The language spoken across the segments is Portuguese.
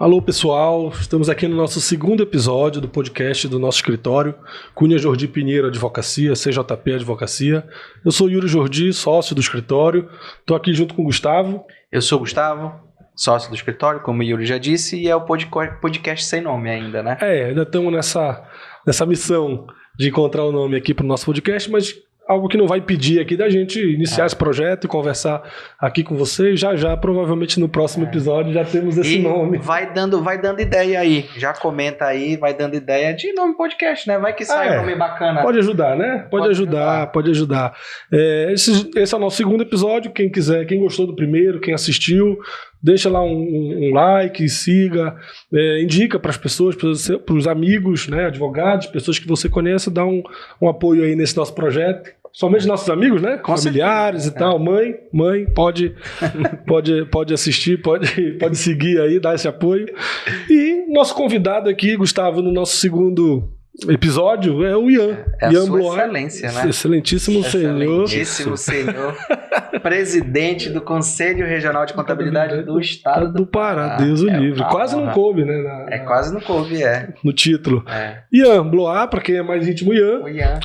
Alô pessoal, estamos aqui no nosso segundo episódio do podcast do nosso escritório, Cunha Jordi Pinheiro Advocacia, CJP Advocacia. Eu sou Yuri Jordi, sócio do escritório, estou aqui junto com o Gustavo. Eu sou o Gustavo, sócio do escritório, como o Yuri já disse, e é o podcast sem nome ainda, né? Ainda estamos nessa missão de encontrar o nome aqui para o nosso podcast, mas algo que não vai impedir aqui da gente iniciar esse projeto e conversar aqui com vocês. Já, provavelmente no próximo episódio já temos esse nome. Vai dando ideia aí, já comenta aí, vai dando ideia de nome podcast, né? Vai que sai um nome bacana. Pode ajudar, né? Pode ajudar. Esse é o nosso segundo episódio. Quem quiser, quem gostou do primeiro, quem assistiu, deixa lá um like, siga, indica para as pessoas, para os amigos, né, advogados, pessoas que você conhece, dá um apoio aí nesse nosso projeto. Somente nossos amigos, né? Com familiares e tal. Mãe, pode assistir, pode seguir aí, dar esse apoio. E nosso convidado aqui, Gustavo, no nosso segundo episódio é o Ian. Ian sua excelência, né? Excelentíssimo senhor. Presidente do Conselho Regional de Contabilidade do Estado do Pará. Deus o livre. Quase não coube, né? Quase não coube, no título. Ian Blois, para quem é mais íntimo, Ian. O Ian.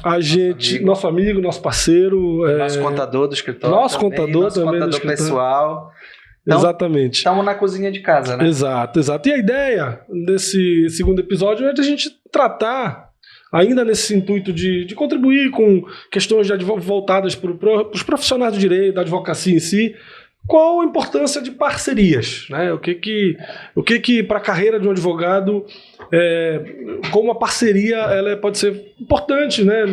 Nosso amigo, nosso parceiro. Nosso contador do escritório. Nosso contador pessoal. Então, exatamente. Estamos na cozinha de casa, né? Exato. E a ideia desse segundo episódio é de a gente tratar, ainda nesse intuito de contribuir com questões voltadas para os profissionais do direito, da advocacia em si, qual a importância de parcerias, né? O que para a carreira de um advogado, como a parceria ela pode ser importante, né?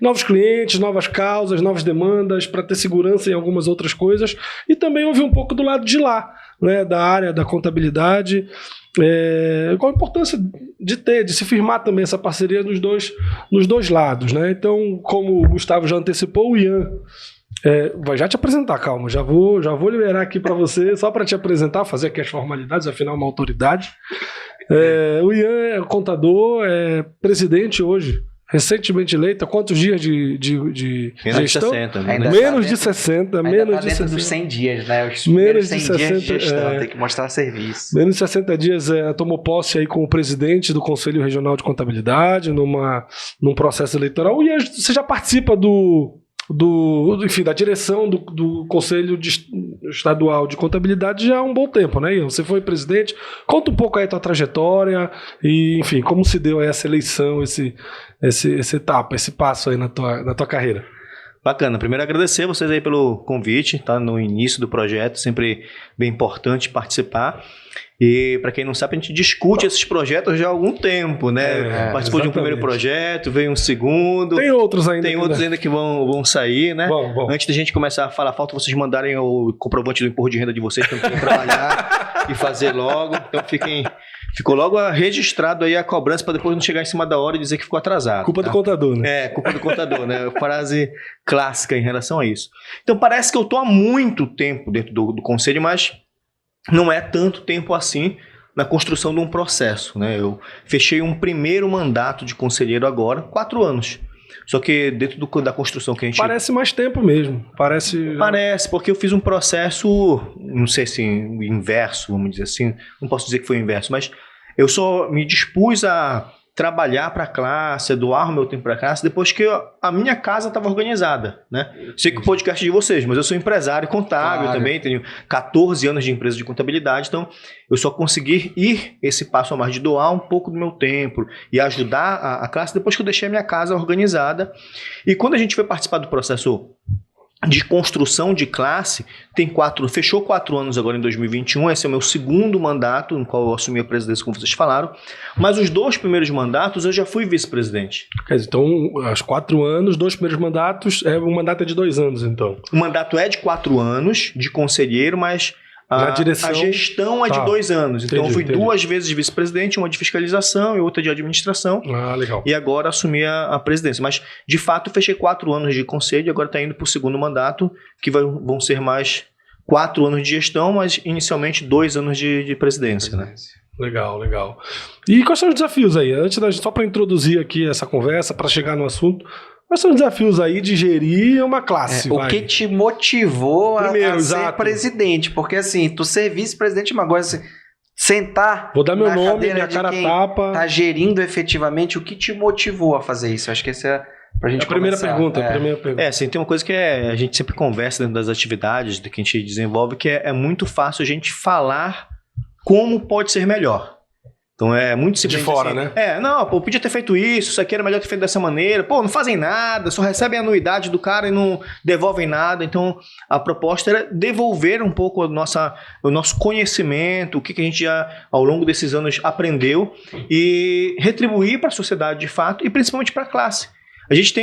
Novos clientes, novas causas, novas demandas, para ter segurança em algumas outras coisas, e também ouvir um pouco do lado de lá, né? Da área da contabilidade, qual a importância de se firmar também essa parceria nos dois lados, né? Então, como o Gustavo já antecipou, o Ian vai já te apresentar, calma, já vou liberar aqui para você, só para te apresentar, fazer aqui as formalidades, afinal uma autoridade. O Ian é contador, é presidente hoje, recentemente eleito. Há quantos dias de gestão? Menos de 60. Menos de 60 dos 100 dias, né? Os menos de 100 dias de gestão, tem que mostrar serviço. Menos de 60 dias tomou posse aí como presidente do Conselho Regional de Contabilidade, num processo eleitoral. E você já participa da direção do Conselho Estadual de Contabilidade já há um bom tempo, né? Você foi presidente. Conta um pouco aí a tua trajetória e, enfim, como se deu aí essa eleição, esse etapa, esse passo aí na tua carreira. Bacana. Primeiro agradecer a vocês aí pelo convite, tá no início do projeto, sempre bem importante participar. E para quem não sabe, a gente discute esses projetos já há algum tempo, né? Participou de um primeiro projeto, veio um segundo. Tem outros ainda. Que vão sair, né? Bom. Antes da gente começar a falar, falta vocês mandarem o comprovante do imposto de renda de vocês, que eu tenho que trabalhar e fazer logo. Então ficou logo registrado aí a cobrança para depois não chegar em cima da hora e dizer que ficou atrasado. Culpa do contador, né? Culpa do contador, né? Frase clássica em relação a isso. Então parece que eu estou há muito tempo dentro do conselho, mas não é tanto tempo assim na construção de um processo, né? Eu fechei um primeiro mandato de conselheiro agora, 4 anos. Só que dentro da construção que a gente... Parece mais tempo mesmo. Parece, porque eu fiz um processo, não sei se inverso, vamos dizer assim. Não posso dizer que foi inverso, mas eu só me dispus a trabalhar para a classe, doar o meu tempo para a classe, depois que a minha casa estava organizada, né? Sei que o podcast é de vocês, mas eu sou empresário contábil também, tenho 14 anos de empresa de contabilidade, então eu só consegui ir esse passo a mais de doar um pouco do meu tempo e ajudar a classe depois que eu deixei a minha casa organizada. E quando a gente foi participar do processo de construção de classe, fechou 4 anos agora em 2021, esse é o meu segundo mandato, no qual eu assumi a presidência, como vocês falaram, mas os 2 primeiros mandatos eu já fui vice-presidente. Quer dizer, então, aos 4 anos, 2 primeiros mandatos, o mandato é de 2 anos, então. O mandato é de 4 anos, de conselheiro, mas a gestão é de 2 anos. Então, eu fui 2 vezes vice-presidente, uma de fiscalização e outra de administração. Legal. E agora assumi a presidência. Mas, de fato, fechei 4 anos de conselho e agora está indo para o segundo mandato, que vão ser mais 4 anos de gestão, mas inicialmente 2 anos de presidência, né? Legal. E quais são os desafios aí? Só para introduzir aqui essa conversa, para chegar no assunto, quais são os desafios aí de gerir uma classe? O que te motivou a ser presidente? Porque assim, tu ser vice-presidente, mas agora sentar Vou dar meu na nome, cadeira minha de cara quem tapa. tá gerindo efetivamente, o que te motivou a fazer isso? Eu acho que essa é pra gente A primeira começar. pergunta, a primeira pergunta. Assim, tem uma coisa que a gente sempre conversa dentro das atividades que a gente desenvolve, que é muito fácil a gente falar como pode ser melhor. Então é muito simples. De fora, assim, né? Não, pô, podia ter feito isso aqui era melhor ter feito dessa maneira. Pô, não fazem nada, só recebem a anuidade do cara e não devolvem nada. Então a proposta era devolver um pouco o nosso conhecimento, o que a gente já ao longo desses anos aprendeu e retribuir para a sociedade de fato e principalmente para a classe. A gente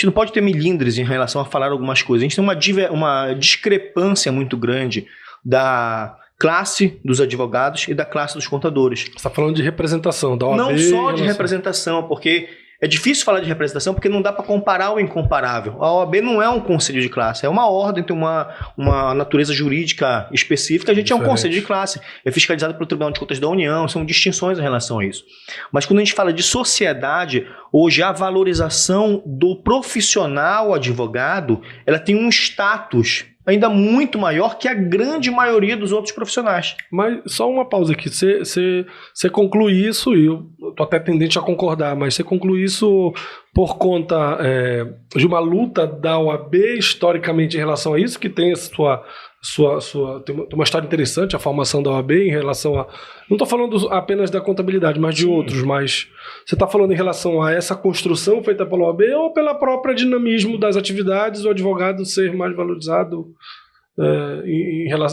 não pode ter milindres em relação a falar algumas coisas. A gente tem uma discrepância muito grande da classe dos advogados e da classe dos contadores. Você está falando de representação da OAB. Não só de representação, porque é difícil falar de representação porque não dá para comparar o incomparável. A OAB não é um conselho de classe, é uma ordem, tem uma natureza jurídica específica. A gente é um conselho de classe, é fiscalizado pelo Tribunal de Contas da União, são distinções em relação a isso. Mas quando a gente fala de sociedade, hoje a valorização do profissional advogado, ela tem um status ainda muito maior que a grande maioria dos outros profissionais. Mas só uma pausa aqui. Você conclui isso, e eu tô até tendente a concordar, mas você conclui isso por conta de uma luta da OAB historicamente em relação a isso, que tem tem uma história interessante, a formação da OAB em relação a... Não estou falando apenas da contabilidade, mas de outros, mas você está falando em relação a essa construção feita pela OAB ou pela própria dinamismo das atividades, o advogado ser mais valorizado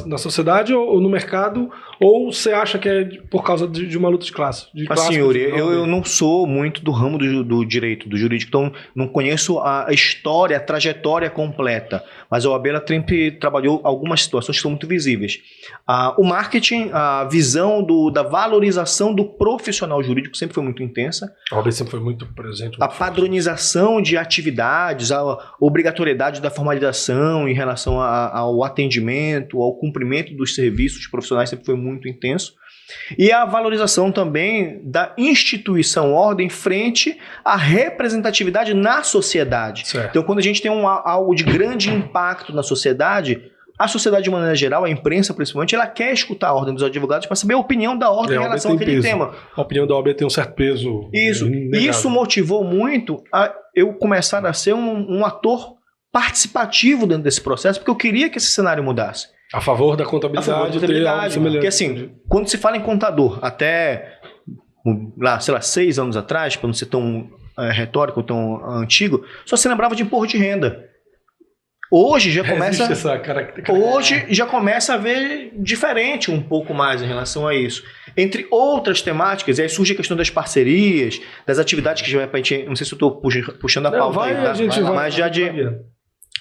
na sociedade ou no mercado, ou você acha que é por causa de uma luta de classe? Assim, Yuri, eu não sou muito do ramo do direito, do jurídico, então não conheço a história, a trajetória completa, mas a OAB ela sempre trabalhou algumas situações que são muito visíveis. O marketing, a visão da valorização do profissional jurídico sempre foi muito intensa. A OAB sempre foi muito presente. A padronização de atividades, a obrigatoriedade da formalização em relação ao atendimento, ao cumprimento dos serviços profissionais sempre foi muito intenso. E a valorização também da instituição ordem frente à representatividade na sociedade. Certo. Então, quando a gente tem algo de grande impacto na sociedade, a sociedade de maneira geral, a imprensa principalmente, ela quer escutar a ordem dos advogados para saber a opinião da ordem em relação àquele tema. A opinião da OAB tem um certo peso. Isso motivou muito a eu começar a ser um ator participativo dentro desse processo, porque eu queria que esse cenário mudasse. A favor da contabilidade. Porque assim, quando se fala em contador, até lá, sei lá, 6 anos atrás, para não ser tão retórico, tão antigo, só se lembrava de imposto de renda. Hoje já começa a ver diferente um pouco mais em relação a isso. Entre outras temáticas, e aí surge a questão das parcerias, das atividades que já vai para a gente. Não sei se eu estou puxando a pauta aí, tá? Mas já de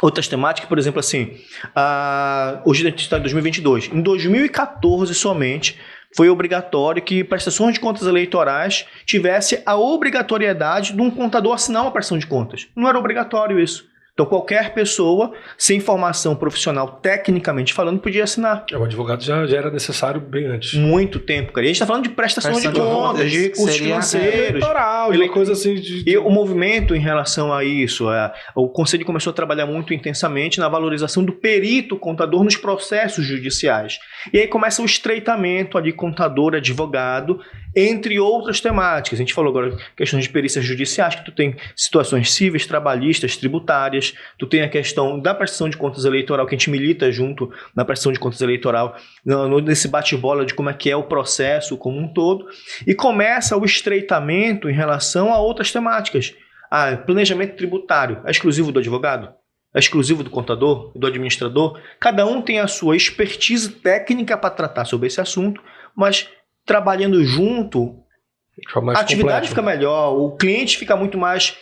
outras temáticas, por exemplo, assim, hoje a gente está em 2022. Em 2014 somente, foi obrigatório que prestações de contas eleitorais tivesse a obrigatoriedade de um contador assinar uma prestação de contas. Não era obrigatório isso. Então, qualquer pessoa, sem formação profissional, tecnicamente falando, podia assinar. O advogado já era necessário bem antes. Muito tempo, cara. E a gente está falando de prestação de contas, de recursos financeiros. Eleitoral, de coisa assim. E o movimento em relação a isso, o Conselho começou a trabalhar muito intensamente na valorização do perito contador nos processos judiciais. E aí começa o estreitamento ali, contador-advogado, entre outras temáticas. A gente falou agora questões de perícias judiciais, que tu tem situações cíveis, trabalhistas, tributárias. Tu tem a questão da prestação de contas eleitoral, que a gente milita junto na prestação de contas eleitoral, nesse bate-bola de como é que é o processo como um todo, e começa o estreitamento em relação a outras temáticas. Planejamento tributário, é exclusivo do advogado? É exclusivo do contador, do administrador? Cada um tem a sua expertise técnica para tratar sobre esse assunto, mas trabalhando junto, a atividade fica melhor, o cliente fica muito mais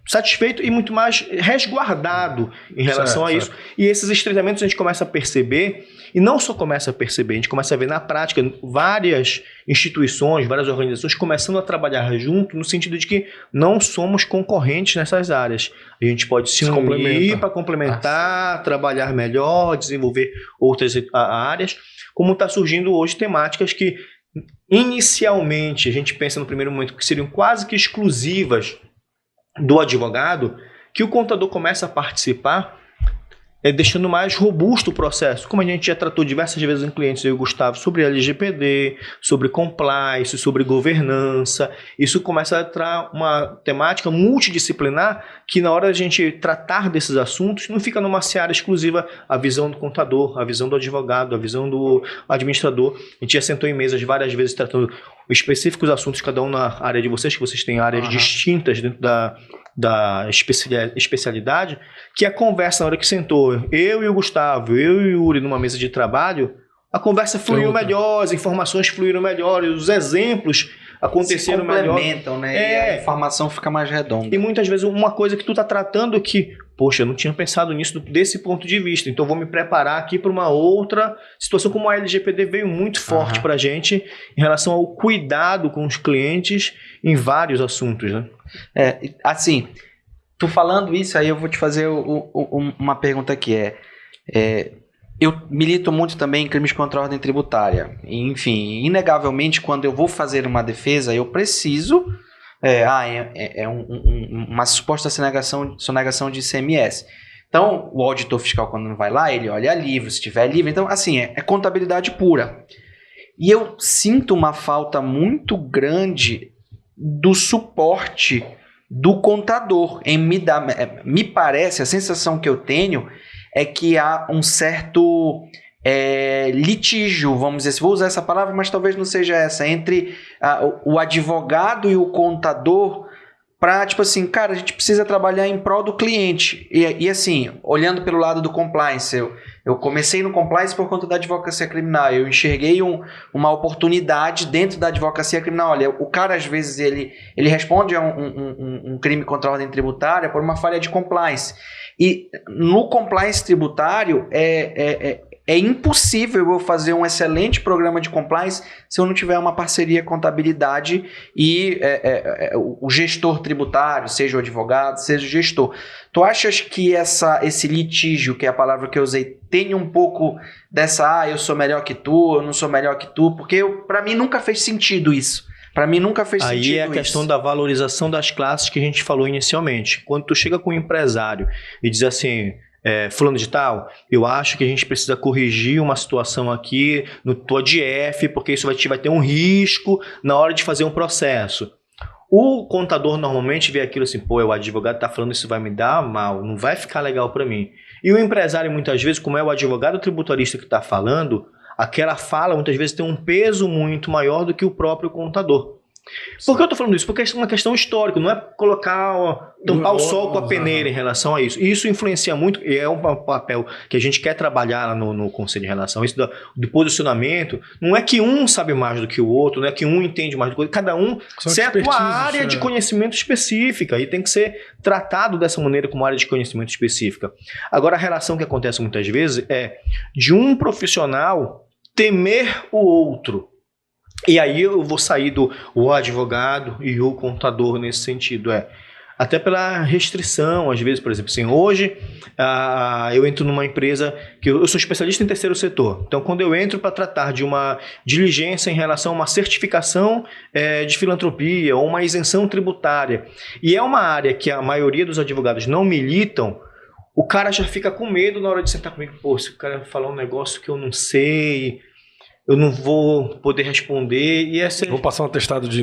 satisfeito e muito mais resguardado em relação a isso. E esses estreitamentos a gente começa a perceber, e não só começa a perceber, a gente começa a ver na prática várias instituições, várias organizações começando a trabalhar junto, no sentido de que não somos concorrentes nessas áreas. A gente pode se unir para complementar, trabalhar melhor, desenvolver outras áreas, como está surgindo hoje temáticas que inicialmente a gente pensa no primeiro momento que seriam quase que exclusivas do advogado, que o contador começa a participar deixando mais robusto o processo. Como a gente já tratou diversas vezes em clientes, eu e o Gustavo, sobre LGPD, sobre compliance, sobre governança, isso começa a entrar uma temática multidisciplinar que na hora da gente tratar desses assuntos, não fica numa seara exclusiva a visão do contador, a visão do advogado, a visão do administrador. A gente já sentou em mesas várias vezes tratando específicos assuntos, cada um na área de vocês, que vocês têm áreas distintas dentro da especialidade, que a conversa na hora que sentou, eu e o Gustavo, eu e o Yuri numa mesa de trabalho, a conversa fluiu melhor, as informações fluíram melhor, os exemplos aconteceram melhor. Se complementam, né? E a informação fica mais redonda. E muitas vezes uma coisa que tu tá tratando que, poxa, eu não tinha pensado nisso desse ponto de vista, então eu vou me preparar aqui para uma outra situação, como a LGPD veio muito forte pra gente em relação ao cuidado com os clientes em vários assuntos, né? Assim, tu falando isso, aí eu vou te fazer uma pergunta aqui, eu milito muito também em crimes contra a ordem tributária. Enfim, inegavelmente, quando eu vou fazer uma defesa, eu preciso... uma suposta sonegação de ICMS. Então, o auditor fiscal, quando vai lá, ele olha livro, se tiver livro. Então, assim, é contabilidade pura. E eu sinto uma falta muito grande do suporte do contador. Me parece, a sensação que eu tenho é que há um certo litígio, vamos dizer, vou usar essa palavra, mas talvez não seja essa, entre o advogado e o contador para, tipo assim, cara, a gente precisa trabalhar em prol do cliente. E assim, olhando pelo lado do compliance, eu comecei no compliance por conta da advocacia criminal, eu enxerguei uma oportunidade dentro da advocacia criminal. Olha, o cara, às vezes, ele responde a um crime contra a ordem tributária por uma falha de compliance. E no compliance tributário é impossível eu fazer um excelente programa de compliance se eu não tiver uma parceria contabilidade e o gestor tributário, seja o advogado, seja o gestor. Tu achas que esse litígio, que é a palavra que eu usei, tem um pouco dessa, eu sou melhor que tu, eu não sou melhor que tu? Porque para mim nunca fez sentido isso. Para mim nunca fez sentido isso. Aí é a questão da valorização das classes que a gente falou inicialmente. Quando tu chega com um empresário e diz assim... fulano de tal, eu acho que a gente precisa corrigir uma situação aqui no tua DF, porque isso vai ter um risco na hora de fazer um processo. O contador normalmente vê aquilo assim, o advogado tá falando isso vai me dar mal, não vai ficar legal para mim. E o empresário muitas vezes, como é o advogado tributarista que está falando, aquela fala muitas vezes tem um peso muito maior do que o próprio contador. Por que eu estou falando isso? Porque é uma questão histórica, não é tampar o sol com a peneira em relação a isso. E isso influencia muito, e é um papel que a gente quer trabalhar no Conselho em relação a isso, do posicionamento. Não é que um sabe mais do que o outro, não é que um entende mais do que o outro, cada um tem a tua área de conhecimento específica e tem que ser tratado dessa maneira como área de conhecimento específica. Agora, a relação que acontece muitas vezes é de um profissional temer o outro. E aí eu vou sair o advogado e o contador nesse sentido. Até pela restrição, às vezes, por exemplo, assim, hoje eu entro numa empresa que eu sou especialista em terceiro setor. Então, quando eu entro para tratar de uma diligência em relação a uma certificação de filantropia ou uma isenção tributária, e é uma área que a maioria dos advogados não militam, o cara já fica com medo na hora de sentar comigo. Se o cara falar um negócio que eu não sei... eu não vou poder responder. Vou passar um atestado de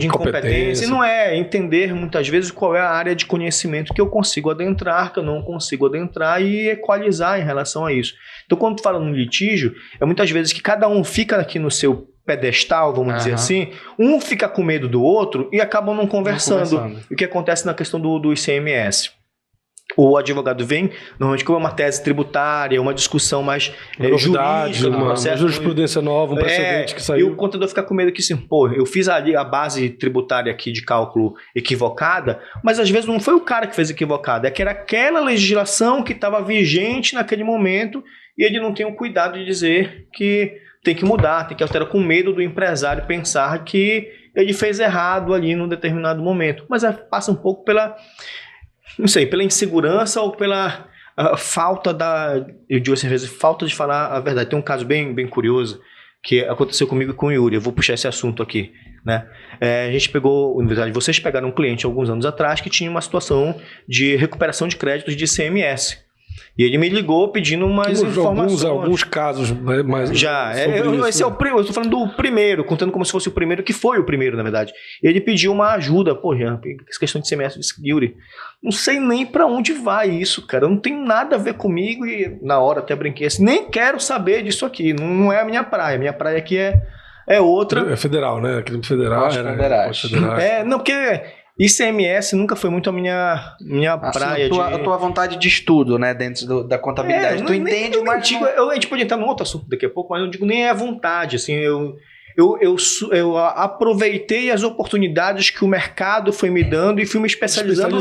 incompetência. E não é entender muitas vezes qual é a área de conhecimento que eu consigo adentrar, que eu não consigo adentrar e equalizar em relação a isso. Então, quando tu fala no litígio, é muitas vezes que cada um fica aqui no seu pedestal, vamos dizer assim, um fica com medo do outro e acabam não conversando. O que acontece na questão do ICMS? O advogado vem, normalmente como é uma tese tributária, uma discussão mais jurídica, uma jurisprudência nova, um precedente que saiu. E o contador fica com medo que assim, eu fiz ali a base tributária aqui de cálculo equivocada, mas às vezes não foi o cara que fez equivocada, é que era aquela legislação que estava vigente naquele momento e ele não tem o cuidado de dizer que tem que mudar, tem que alterar, com medo do empresário pensar que ele fez errado ali num determinado momento. Mas passa um pouco pela insegurança ou pela falta eu digo assim, às vezes, falta de falar a verdade. Tem um caso bem, bem curioso que aconteceu comigo e com o Yuri, eu vou puxar esse assunto aqui, né? A gente pegou, na verdade, vocês pegaram um cliente alguns anos atrás que tinha uma situação de recuperação de créditos de ICMS. E ele me ligou pedindo umas informações. Alguns casos, né, mas já, esse é o primeiro, eu estou falando do primeiro, contando como se fosse o primeiro, que foi o primeiro, na verdade. Ele pediu uma ajuda, pô, Jean, essa questão de CMS, Yuri, não sei nem pra onde vai isso, cara, não tem nada a ver comigo, e na hora até brinquei assim, nem quero saber disso aqui, não é a minha praia aqui é outra. É federal, né? Aqui no federal era federal. Não, porque ICMS nunca foi muito a minha praia. A tua vontade de estudo, né, dentro da contabilidade. Tu entende, mas... A gente pode entrar num outro assunto daqui a pouco, mas eu não digo nem a vontade, assim, eu aproveitei as oportunidades que o mercado foi me dando e fui me especializando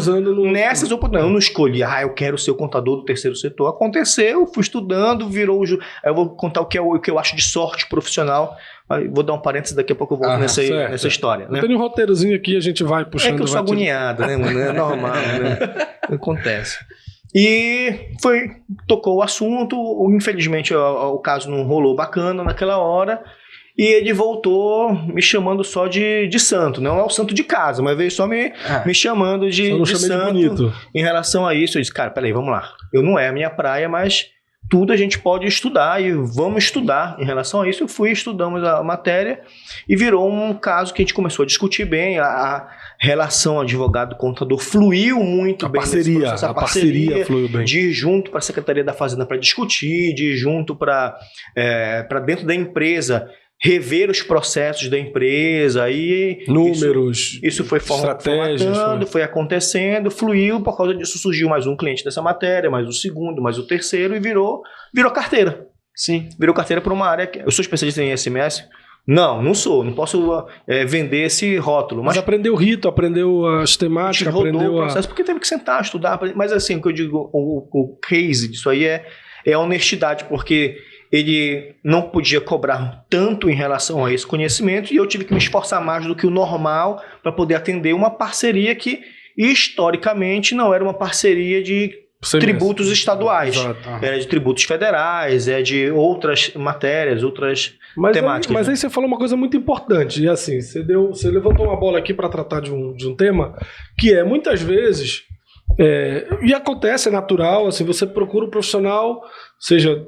nessas oportunidades. Eu não escolhi, eu quero ser o contador do terceiro setor. Aconteceu, fui estudando, virou... Eu vou contar o que eu acho de sorte profissional. Vou dar um parênteses, daqui a pouco eu volto nessa história. Né? Tem um roteirozinho aqui, a gente vai puxando. É que eu sou agoniado, né, mano? É normal, né? Acontece. E tocou o assunto, infelizmente o caso não rolou bacana naquela hora, e ele voltou me chamando só de santo, não é o santo de casa, mas veio só me chamando de santo bonito. Em relação a isso. Eu disse, cara, peraí, vamos lá, eu não é a minha praia, mas tudo a gente pode estudar e vamos estudar em relação a isso. Estudamos a matéria e virou um caso que a gente começou a discutir bem, a relação advogado-contador fluiu muito bem. A parceria fluiu bem. De ir junto para a Secretaria da Fazenda para discutir, de ir junto para dentro da empresa, rever os processos da empresa, aí números, isso foi formatando, foi acontecendo, fluiu, por causa disso surgiu mais um cliente dessa matéria, mais o segundo, mais o terceiro, e virou carteira. Sim. Virou carteira para uma área que... Eu sou especialista em SMS? Não sou, não posso vender esse rótulo. Mas aprendeu o rito, aprendeu as temáticas, aprendeu o processo, porque teve que sentar, estudar, mas assim, o que eu digo, o case disso aí é a honestidade, porque ele não podia cobrar tanto em relação a esse conhecimento e eu tive que me esforçar mais do que o normal para poder atender uma parceria que, historicamente, não era uma parceria de tributos estaduais. Exato. Era de tributos federais, de outras matérias, outras temáticas. Mas aí você falou uma coisa muito importante, e assim, você levantou uma bola aqui para tratar de um tema que muitas vezes, e acontece, é natural, assim, você procura um profissional, seja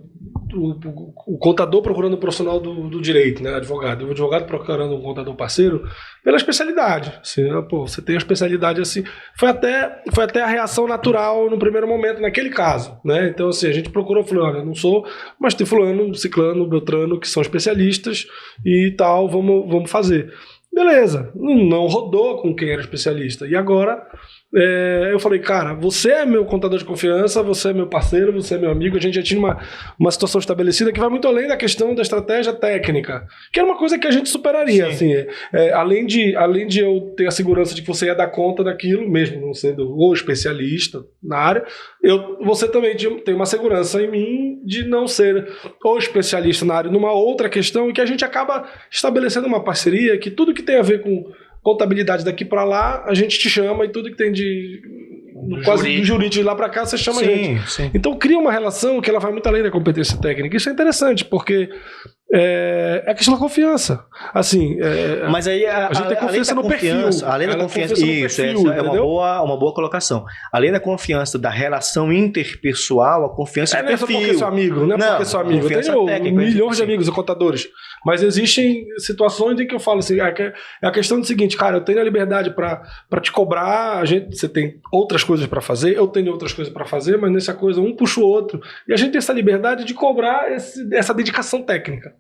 o contador procurando um profissional do direito, né, advogado, e o advogado procurando um contador parceiro pela especialidade, assim, você tem a especialidade assim, foi até a reação natural no primeiro momento naquele caso, né, então assim, a gente procurou, falou, olha, eu não sou, mas tem fulano, ciclano, beltrano, que são especialistas e tal, vamos fazer. Beleza, não rodou com quem era especialista, e agora... eu falei, cara, você é meu contador de confiança, você é meu parceiro, você é meu amigo, a gente já tinha uma situação estabelecida que vai muito além da questão da estratégia técnica, que era uma coisa que a gente superaria, assim, além de eu ter a segurança de que você ia dar conta daquilo, mesmo não sendo o especialista na área, você também tem uma segurança em mim de não ser o especialista na área numa outra questão, e que a gente acaba estabelecendo uma parceria que tudo que tem a ver com contabilidade daqui para lá, a gente te chama, e tudo que tem quase do jurídico de lá para cá, você chama a gente. Sim. Então cria uma relação que ela vai muito além da competência técnica. Isso é interessante, porque é a questão da confiança. Assim, mas aí a gente tem confiança no perfil. Além da confiança, isso é uma boa colocação. Além da confiança da relação interpessoal, a confiança de perfil. Não é porque sou amigo, não é porque sou amigo. Eu tenho milhões de amigos contadores, mas existem situações em que eu falo assim, é a questão do seguinte, cara, eu tenho a liberdade para te cobrar, você tem outras coisas para fazer, eu tenho outras coisas para fazer, mas nessa coisa um puxa o outro, e a gente tem essa liberdade de cobrar essa dedicação técnica.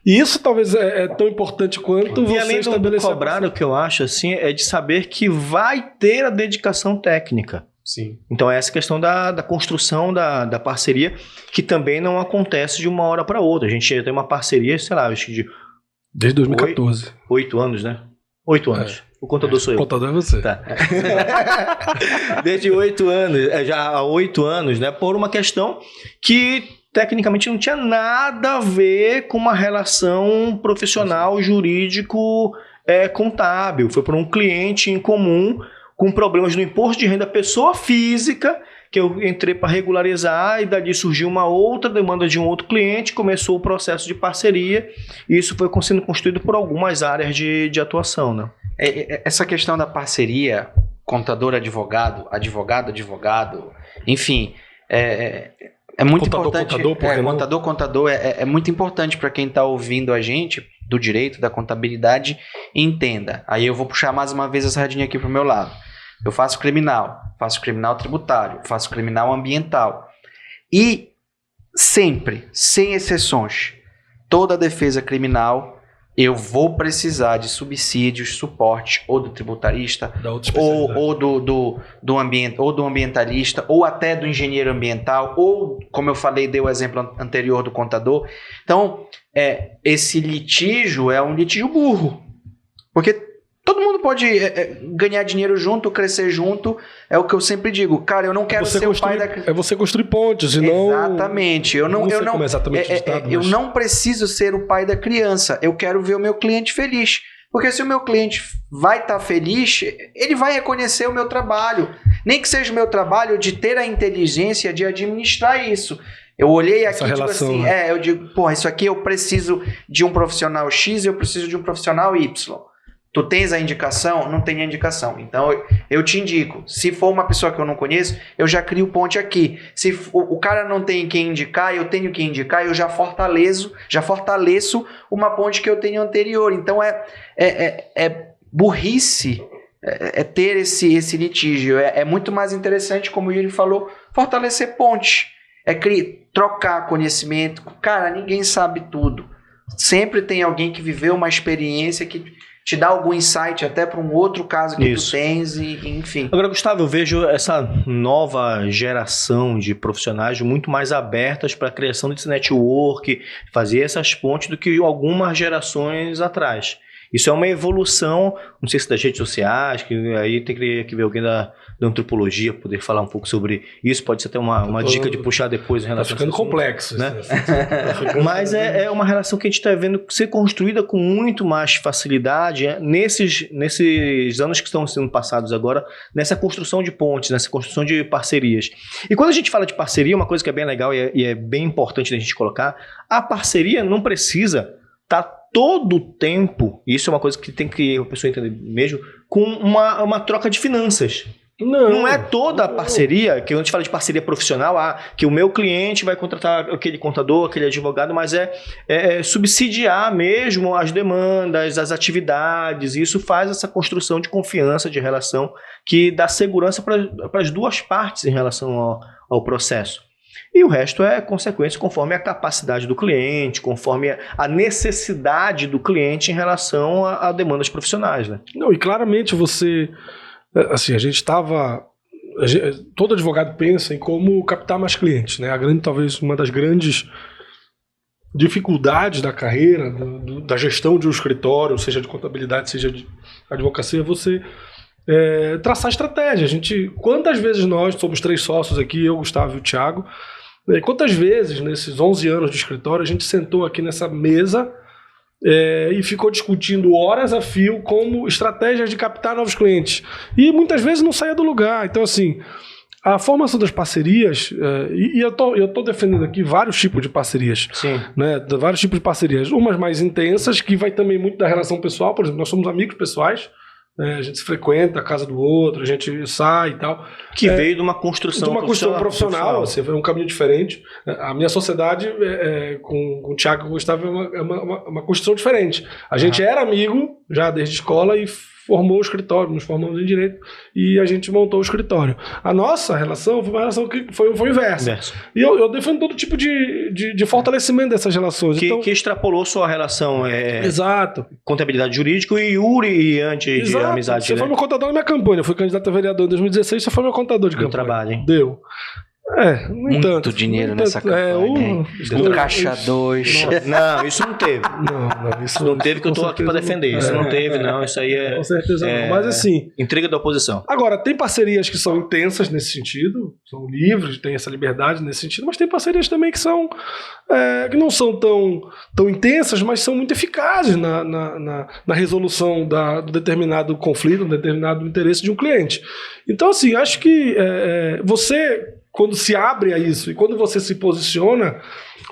E isso talvez é tão importante quanto você estabelecer... E além de cobrar, o que eu acho assim, é de saber que vai ter a dedicação técnica. Sim. Então essa questão da construção da parceria, que também não acontece de uma hora para outra. A gente já tem uma parceria, sei lá, acho que desde 2014. 8 anos, né? 8 anos. O contador sou eu. O contador é você. Tá. Desde 8 anos, já há 8 anos, né? Por uma questão que tecnicamente não tinha nada a ver com uma relação profissional, jurídico, contábil. Foi por um cliente em comum com problemas no imposto de renda pessoa física, que eu entrei para regularizar, e dali surgiu uma outra demanda de um outro cliente, começou o processo de parceria, e isso foi sendo construído por algumas áreas de atuação, né? Essa questão da parceria, contador-advogado, advogado-advogado, enfim, é muito importante. Contador, é muito importante para quem está ouvindo a gente do direito, da contabilidade, entenda. Aí eu vou puxar mais uma vez a sardinha aqui para o meu lado. Eu faço criminal tributário, faço criminal ambiental. E sempre, sem exceções, toda defesa criminal, eu vou precisar de subsídios, suporte, ou do tributarista, ou do ambientalista, ou até do engenheiro ambiental, ou, como eu falei, dei o exemplo anterior do contador. Então, esse litígio é um litígio burro, porque todo mundo pode ganhar dinheiro junto, crescer junto. É o que eu sempre digo. Cara, eu não quero ser o pai da... É você construir pontes, e não... Exatamente. Eu não preciso ser o pai da criança. Eu quero ver o meu cliente feliz. Porque se o meu cliente vai estar feliz, ele vai reconhecer o meu trabalho. Nem que seja o meu trabalho de ter a inteligência de administrar isso. Eu olhei aqui e digo assim, eu digo, porra, isso aqui eu preciso de um profissional X e eu preciso de um profissional Y. Tu tens a indicação? Não tem a indicação. Então, eu te indico. Se for uma pessoa que eu não conheço, eu já crio ponte aqui. Se o cara não tem quem indicar, eu tenho quem indicar, eu já fortaleço uma ponte que eu tenho anterior. Então, é burrice ter esse litígio. É muito mais interessante, como o Yuri falou, fortalecer ponte. Trocar conhecimento. Cara, ninguém sabe tudo. Sempre tem alguém que viveu uma experiência que te dá algum insight até para um outro caso que tu tens, e enfim. Agora, Gustavo, eu vejo essa nova geração de profissionais muito mais abertas para a criação desse network, fazer essas pontes do que algumas gerações atrás. Isso é uma evolução, não sei se das redes sociais, que aí tem que ver alguém da antropologia poder falar um pouco sobre isso, pode ser até uma dica de puxar depois em relação a isso. Tá ficando complexo, né? Mas é uma relação que a gente está vendo ser construída com muito mais facilidade nesses anos que estão sendo passados agora, nessa construção de pontes, nessa construção de parcerias. E quando a gente fala de parceria, uma coisa que é bem legal e é bem importante a gente colocar, a parceria não precisa estar todo o tempo, e isso é uma coisa que tem que a pessoa entender mesmo, com uma troca de finanças. Não é toda a parceria, que a gente fala de parceria profissional, que o meu cliente vai contratar aquele contador, aquele advogado, mas é subsidiar mesmo as demandas, as atividades, e isso faz essa construção de confiança, de relação, que dá segurança para as duas partes em relação ao processo. E o resto é consequência conforme a capacidade do cliente, conforme a necessidade do cliente em relação a demandas profissionais, né? Não, e claramente você... Assim, todo advogado pensa em como captar mais clientes, né? Talvez uma das grandes dificuldades da carreira, da gestão de um escritório, seja de contabilidade, seja de advocacia, é você traçar estratégia. Quantas vezes nós somos 3 sócios aqui, eu, Gustavo e o Thiago, quantas vezes nesses 11 anos de escritório a gente sentou aqui nessa mesa e ficou discutindo horas a fio como estratégias de captar novos clientes. E muitas vezes não saía do lugar. Então, assim, a formação das parcerias, e eu tô defendendo aqui vários tipos de parcerias. Sim. Né? Vários tipos de parcerias. Umas mais intensas, que vai também muito da relação pessoal. Por exemplo, nós somos amigos pessoais. A gente se frequenta a casa do outro, a gente sai e tal. Que veio de uma construção profissional. Assim, foi um caminho diferente. A minha sociedade com o Thiago e o Gustavo é uma construção diferente. A gente era amigo já desde escola e formou o escritório, nos formamos em direito e a gente montou o escritório. A nossa relação foi uma relação que foi inversa. E eu defendo todo tipo de fortalecimento dessas relações. Que extrapolou sua relação exato. Contabilidade jurídica e Yuri antes de amizade. Você foi meu contador na minha campanha. Eu fui candidato a vereador em 2016, você foi meu contador de campanha. Trabalho, hein? Deu. Muito dinheiro nessa campanha. Do Caixa 2. Não, isso não teve. Isso não teve, que eu tô aqui para defender. Isso não teve, não. Isso aí com certeza não. Mas assim... Intriga da oposição. Agora, tem parcerias que são intensas nesse sentido, são livres, tem essa liberdade nesse sentido, mas tem parcerias também que são... que não são tão intensas, mas são muito eficazes na resolução do determinado conflito, do determinado interesse de um cliente. Então, assim, acho que você... Quando se abre a isso e quando você se posiciona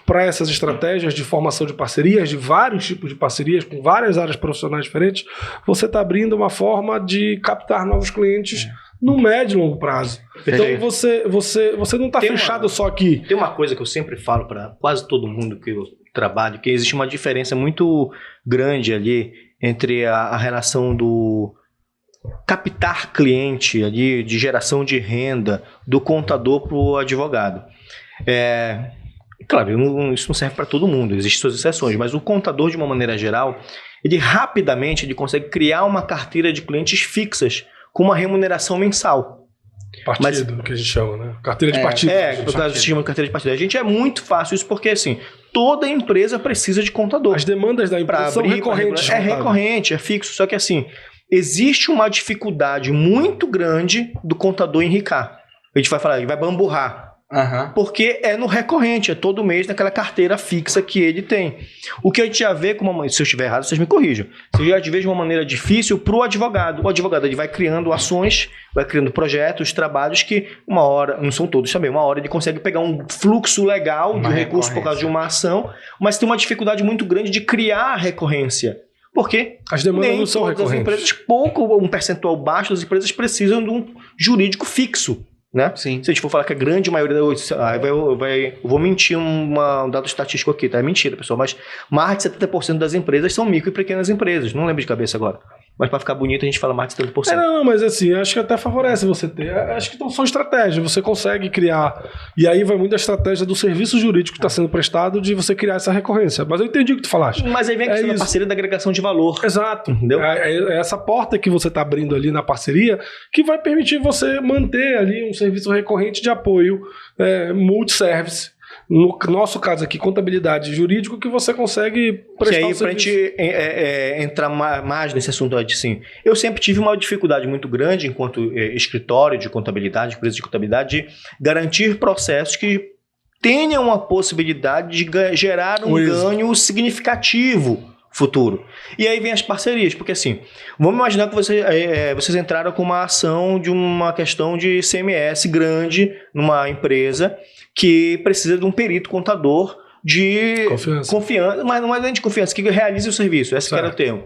para essas estratégias de formação de parcerias, de vários tipos de parcerias, com várias áreas profissionais diferentes, você está abrindo uma forma de captar novos clientes no médio e longo prazo. Perfeito. Então você não está fechado só aqui. Tem uma coisa que eu sempre falo para quase todo mundo que eu trabalho, que existe uma diferença muito grande ali entre a relação do captar cliente ali, de geração de renda, do contador para o advogado. Claro, isso não serve para todo mundo, existem suas exceções, mas o contador, de uma maneira geral, ele rapidamente consegue criar uma carteira de clientes fixas com uma remuneração mensal. Partido, que a gente chama, né? Carteira de partido. No caso, se chama carteira de partido. A gente é muito fácil isso porque, assim, toda empresa precisa de contador. As demandas da empresa são recorrentes. É recorrente, é fixo. Só que, assim, existe uma dificuldade muito grande do contador enricar. A gente vai falar, ele vai bamburrar. Porque é no recorrente, é todo mês naquela carteira fixa que ele tem. O que a gente já vê, se eu estiver errado, vocês me corrijam. Você já vê de uma maneira difícil para o advogado. O advogado ele vai criando ações, vai criando projetos, trabalhos que uma hora, não são todos também, uma hora ele consegue pegar um fluxo legal de recursos por causa de uma ação, mas tem uma dificuldade muito grande de criar a recorrência. Porque as demandas não são recorrentes. Empresas, um percentual baixo das empresas precisam de um jurídico fixo. Né? Sim. Se a gente for falar que a grande maioria... Eu vou mentir um dado estatístico aqui, tá? É mentira, pessoal. Mas mais de 70% das empresas são micro e pequenas empresas. Não lembro de cabeça agora. Mas para ficar bonito a gente fala mais de 70%. Não, mas assim, acho que até favorece você ter. Acho que são estratégias. Você consegue criar. E aí vai muito a estratégia do serviço jurídico que está sendo prestado de você criar essa recorrência. Mas eu entendi o que tu falaste. Mas aí vem a questão da parceria da agregação de valor. Exato. Entendeu? É essa porta que você está abrindo ali na parceria que vai permitir você manter ali um serviço recorrente de apoio multiservice. No nosso caso aqui, contabilidade e jurídico, que você consegue prestar que aí, para a gente entrar mais nesse assunto, assim, eu sempre tive uma dificuldade muito grande, enquanto escritório de contabilidade, empresa de contabilidade, de garantir processos que tenham a possibilidade de gerar um ganho significativo futuro. E aí vem as parcerias, porque assim, vamos imaginar que vocês entraram com uma ação de uma questão de ICMS grande numa empresa que precisa de um perito contador de confiança, mas não é nem de confiança, que realize o serviço, esse que era o termo.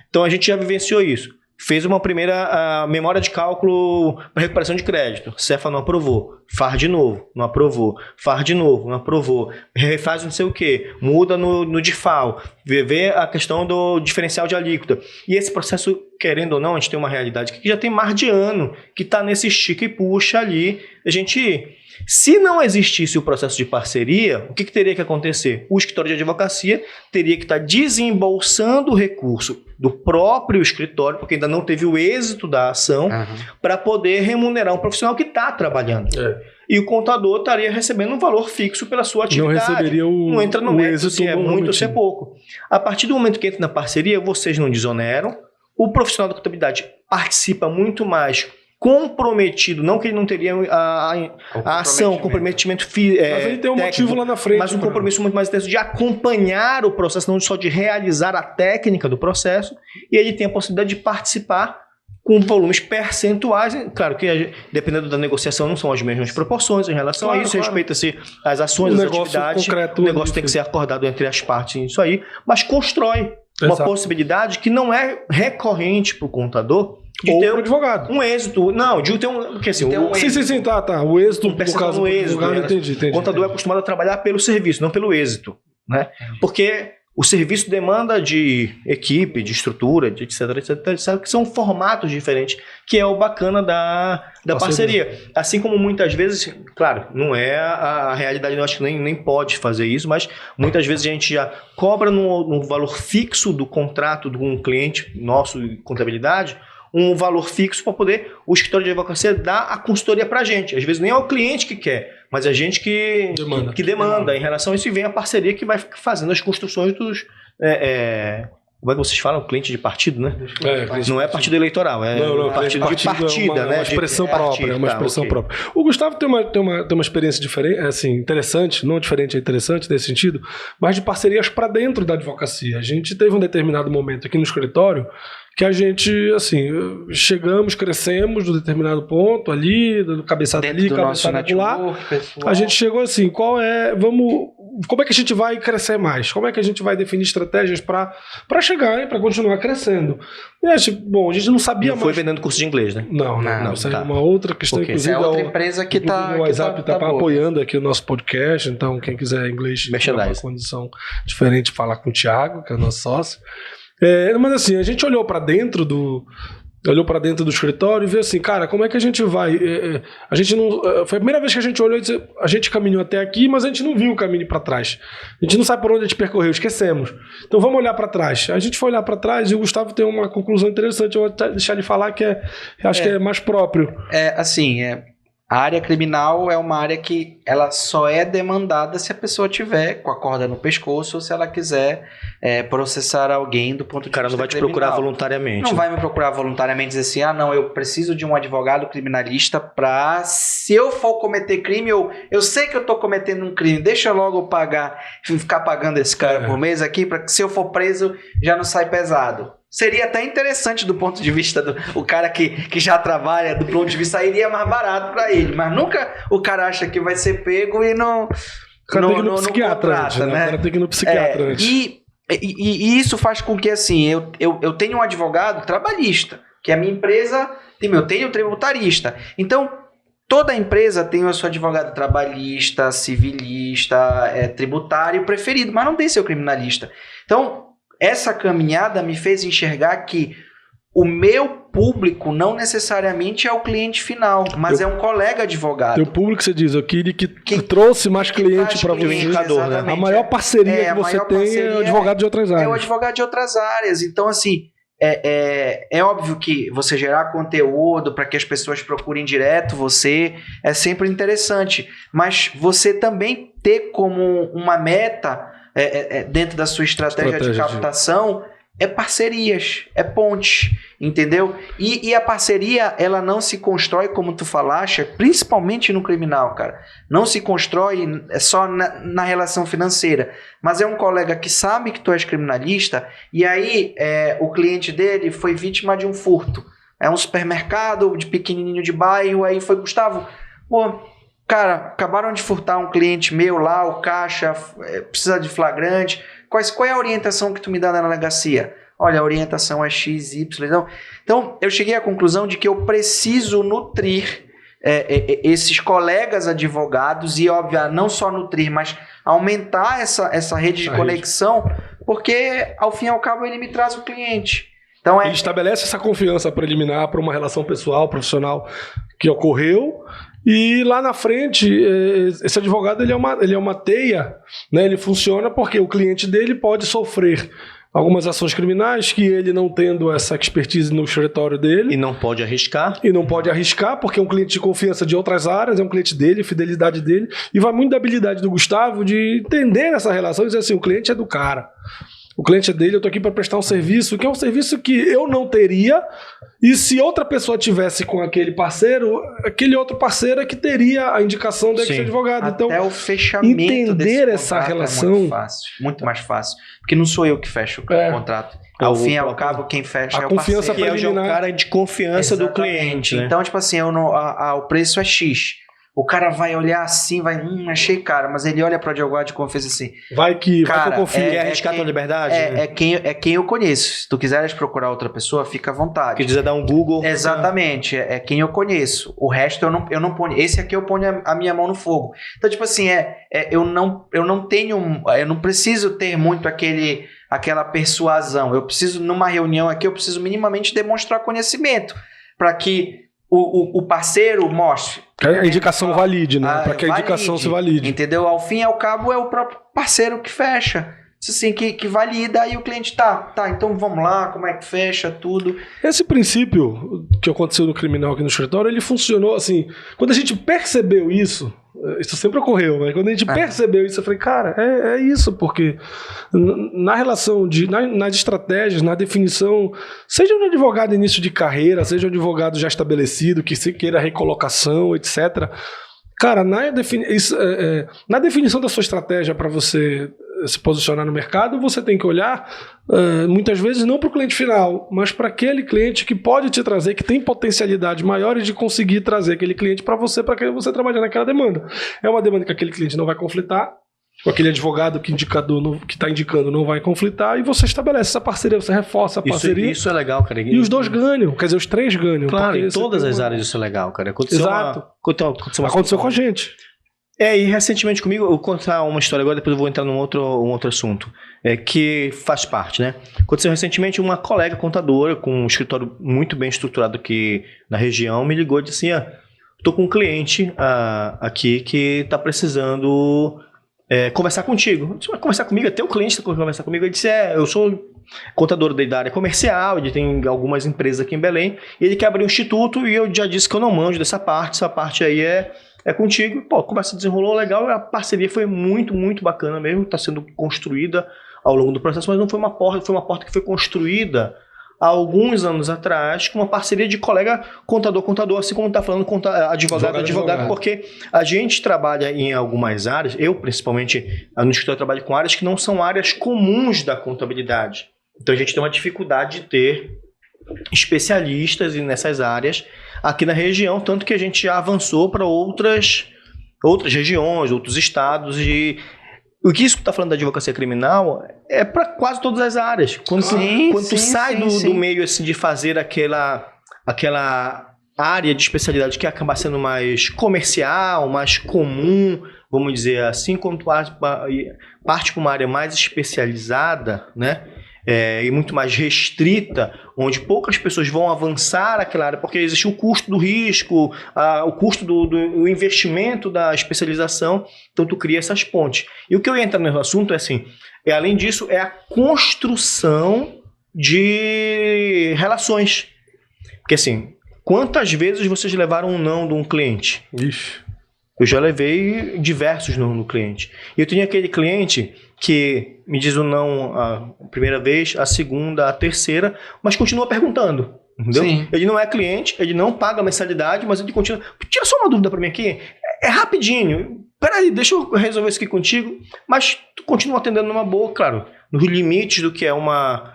Então a gente já vivenciou isso. Fez uma primeira memória de cálculo para recuperação de crédito. Cefa não aprovou. FAR de novo, não aprovou. FAR de novo, não aprovou. Refaz não sei o quê. Muda no DIFAL. Vê a questão do diferencial de alíquota. E esse processo, querendo ou não, a gente tem uma realidade que já tem mais de ano, que está nesse estica e puxa ali. Se não existisse o processo de parceria, o que teria que acontecer? O escritório de advocacia teria que estar desembolsando o recurso do próprio escritório, porque ainda não teve o êxito da ação, para poder remunerar um profissional que está trabalhando. E o contador estaria recebendo um valor fixo pela sua atividade. Não receberia não entra no mérito se é muito ou se é pouco. A partir do momento que entra na parceria, vocês não desoneram, o profissional da contabilidade participa muito mais comprometido, não que ele não teria a ação, comprometimento mas ele tem um motivo lá na frente. Mas um compromisso muito mais intenso de acompanhar o processo, não só de realizar a técnica do processo, e ele tem a possibilidade de participar com volumes percentuais. Claro que, dependendo da negociação, não são as mesmas proporções em relação a isso, respeita-se as ações, as atividades, o negócio tem que ser acordado entre as partes, isso aí, mas constrói uma possibilidade que não é recorrente para o contador, de ter um advogado. Um êxito. Não, de ter um... Porque, assim, sim, tá. O êxito, no caso do advogado, entendi. O contador é acostumado a trabalhar pelo serviço, não pelo êxito. Né? Porque o serviço demanda de equipe, de estrutura, de etc, que são formatos diferentes, que é o bacana da parceria. Assim como muitas vezes, claro, não é a realidade, eu acho que nem pode fazer isso, mas muitas vezes a gente já cobra no valor fixo do contrato de um cliente nosso de contabilidade, um valor fixo para poder o escritório de advocacia dar a consultoria para a gente. Às vezes nem é o cliente que quer, mas a gente que demanda. Em relação a isso, vem a parceria que vai fazendo as construções dos... como é que vocês falam? Cliente de partido, né? Não é partido eleitoral, partido de partida, né? Uma expressão própria, uma expressão própria. O Gustavo tem uma experiência diferente, assim, interessante, não diferente, é interessante nesse sentido, mas de parcerias para dentro da advocacia. A gente teve um determinado momento aqui no escritório que a gente, assim, chegamos, crescemos num determinado ponto ali, cabeçada ali, cabeçada lá. A gente chegou assim, como é que a gente vai crescer mais? Como é que a gente vai definir estratégias para chegar e para continuar crescendo? E a gente não sabia Não mais. foi vendendo curso de inglês, né? Não. Isso é uma outra questão. Ok. Inclusive, É outra empresa que tá. o WhatsApp está boa. apoiando aqui o nosso podcast, então quem quiser inglês tem uma Merchandise. condição diferente de falar com o Thiago, que é o nosso sócio. Mas assim, a gente olhou para dentro do escritório e viu assim, cara, como é que a gente vai? A gente não. Foi a primeira vez que a gente olhou e disse, a gente caminhou até aqui, mas a gente não viu o caminho para trás. A gente não sabe por onde a gente percorreu, esquecemos. Então vamos olhar para trás. A gente foi olhar para trás e o Gustavo tem uma conclusão interessante. Eu vou até deixar ele falar que acho que é mais próprio. A área criminal é uma área que ela só é demandada se a pessoa tiver com a corda no pescoço ou se ela quiser processar alguém do ponto de vista O cara não vai te criminal. procurar voluntariamente. Não vai me procurar voluntariamente e dizer assim, não, eu preciso de um advogado criminalista para, se eu for cometer crime, eu sei que eu tô cometendo um crime, deixa eu logo ficar pagando esse cara por mês aqui, para que se eu for preso já não sai pesado. Seria até interessante do ponto de vista do cara que já trabalha, do ponto de vista, aí iria mais barato para ele, mas nunca o cara acha que vai ser pego e não... O cara tem que ir no psiquiatra contrata, antes, né? né? O cara tem que ir no psiquiatra antes. E isso faz com que, assim, eu tenho um advogado trabalhista, que a minha empresa eu tenho um tributarista. Então, toda empresa tem o seu advogado trabalhista, civilista, tributário preferido, mas não tem seu criminalista. Então, essa caminhada me fez enxergar que o meu público não necessariamente é o cliente final, mas é um colega advogado. Teu público, você diz, aquele que trouxe mais cliente para você. indicador, né? A maior parceria que você tem é o advogado de outras áreas. É o advogado de outras áreas. Então, assim, é óbvio que você gerar conteúdo para que as pessoas procurem direto você é sempre interessante, mas você também ter como uma meta dentro da sua estratégia de captação parcerias, pontes, entendeu? E a parceria, ela não se constrói, como tu falaste, principalmente no criminal, cara. Não se constrói só na relação financeira, mas é um colega que sabe que tu és criminalista e aí o cliente dele foi vítima de um furto. É um supermercado de pequenininho de bairro, aí foi, Gustavo, cara, acabaram de furtar um cliente meu lá, o caixa, precisa de flagrante. Qual é a orientação que tu me dá na delegacia? Olha, a orientação é X, Y. Então, eu cheguei à conclusão de que eu preciso nutrir esses colegas advogados e, óbvio, não só nutrir, mas aumentar essa rede de conexão, porque, ao fim e ao cabo, ele me traz o cliente. Então, ele estabelece essa confiança preliminar para uma relação pessoal, profissional que ocorreu. E lá na frente, esse advogado ele é uma teia, né? Ele funciona porque o cliente dele pode sofrer algumas ações criminais que ele, não tendo essa expertise no escritório dele... E não pode arriscar. Porque é um cliente de confiança de outras áreas, é um cliente dele, fidelidade dele, e vai muito da habilidade do Gustavo de entender essa relação e dizer assim, o cliente é do cara. O cliente é dele, eu estou aqui para prestar um serviço, que é um serviço que eu não teria, e se outra pessoa tivesse com aquele parceiro, aquele outro parceiro é que teria a indicação desse advogado. Até então, o fechamento entender essa relação muito mais fácil, porque não sou eu que fecho o contrato. Ao fim e ao cabo, quem fecha é o confiança parceiro. Que é o cara de confiança do cliente. Né? Então, tipo assim, o preço é X. O cara vai olhar assim, achei caro, mas ele olha para o advogado de confiança assim. Vai que eu confio. Quer arriscar tua liberdade? É quem eu conheço. Se tu quiseres procurar outra pessoa, fica à vontade. Que quiser dar um Google. Exatamente, é quem eu conheço. O resto eu não ponho. Esse aqui eu ponho a minha mão no fogo. Então, tipo assim, eu não preciso ter muito aquela persuasão. Eu preciso, numa reunião aqui, eu preciso minimamente demonstrar conhecimento para que o parceiro mostre. Que a indicação valide, né? Para que a indicação se valide. Entendeu? Ao fim e ao cabo é o próprio parceiro que fecha. Assim, que valida, aí o cliente tá, então vamos lá, como é que fecha tudo. Esse princípio que aconteceu no criminal aqui no escritório, ele funcionou assim, quando a gente percebeu isso sempre ocorreu, mas quando a gente percebeu isso, eu falei, cara, é isso, porque na relação, nas estratégias, na definição, seja um advogado início de carreira, seja um advogado já estabelecido, que se queira recolocação, etc., cara, na definição da sua estratégia para você se posicionar no mercado, você tem que olhar muitas vezes não para o cliente final, mas para aquele cliente que pode te trazer, que tem potencialidades maiores de conseguir trazer aquele cliente para que você trabalhar naquela demanda. É uma demanda que aquele cliente não vai conflitar, aquele advogado que está indicando não vai conflitar, e você estabelece essa parceria, você reforça a parceria. Isso é legal, cara. E os dois ganham, quer dizer, os três ganham. Claro, em todas as áreas isso é legal, cara. Exato. Aconteceu com a gente. E recentemente comigo, eu vou contar uma história agora, depois eu vou entrar num outro assunto, que faz parte, né? Aconteceu recentemente, uma colega contadora com um escritório muito bem estruturado aqui na região me ligou e disse assim, estou com um cliente aqui que está precisando conversar contigo. Eu disse, conversar comigo? É teu cliente que conversar comigo? Ele disse, eu sou contador da área comercial, ele tem algumas empresas aqui em Belém, e ele quer abrir um instituto e eu já disse que eu não manjo dessa parte, essa parte aí é contigo. Pô, a conversa desenrolou legal, a parceria foi muito, muito bacana mesmo, está sendo construída ao longo do processo, mas não foi uma porta que foi construída há alguns anos atrás, com uma parceria de colega contador, assim como está falando advogado, porque a gente trabalha em algumas áreas, eu principalmente no escritório trabalho com áreas que não são áreas comuns da contabilidade. Então a gente tem uma dificuldade de ter especialistas nessas áreas aqui na região, tanto que a gente já avançou para outras regiões, outros estados, e o que isso que está falando da advocacia criminal é para quase todas as áreas. Quando tu sai do meio assim, de fazer aquela área de especialidade que acaba sendo mais comercial, mais comum, vamos dizer assim, quando tu parte para uma área mais especializada, né? E muito mais restrita, onde poucas pessoas vão avançar naquela área, porque existe o custo do risco, o custo do investimento da especialização, então tu cria essas pontes. E o que eu ia entrar no assunto é assim, além disso, é a construção de relações. Porque assim, quantas vezes vocês levaram um não de um cliente? Ixi. Eu já levei diversos não no cliente. E eu tinha aquele cliente que me diz o não a primeira vez, a segunda, a terceira, mas continua perguntando. Entendeu? Sim. Ele não é cliente, ele não paga a mensalidade, mas ele continua. Tira só uma dúvida para mim aqui. É rapidinho. Peraí, deixa eu resolver isso aqui contigo. Mas tu continua atendendo numa boa, claro, nos limites do que é uma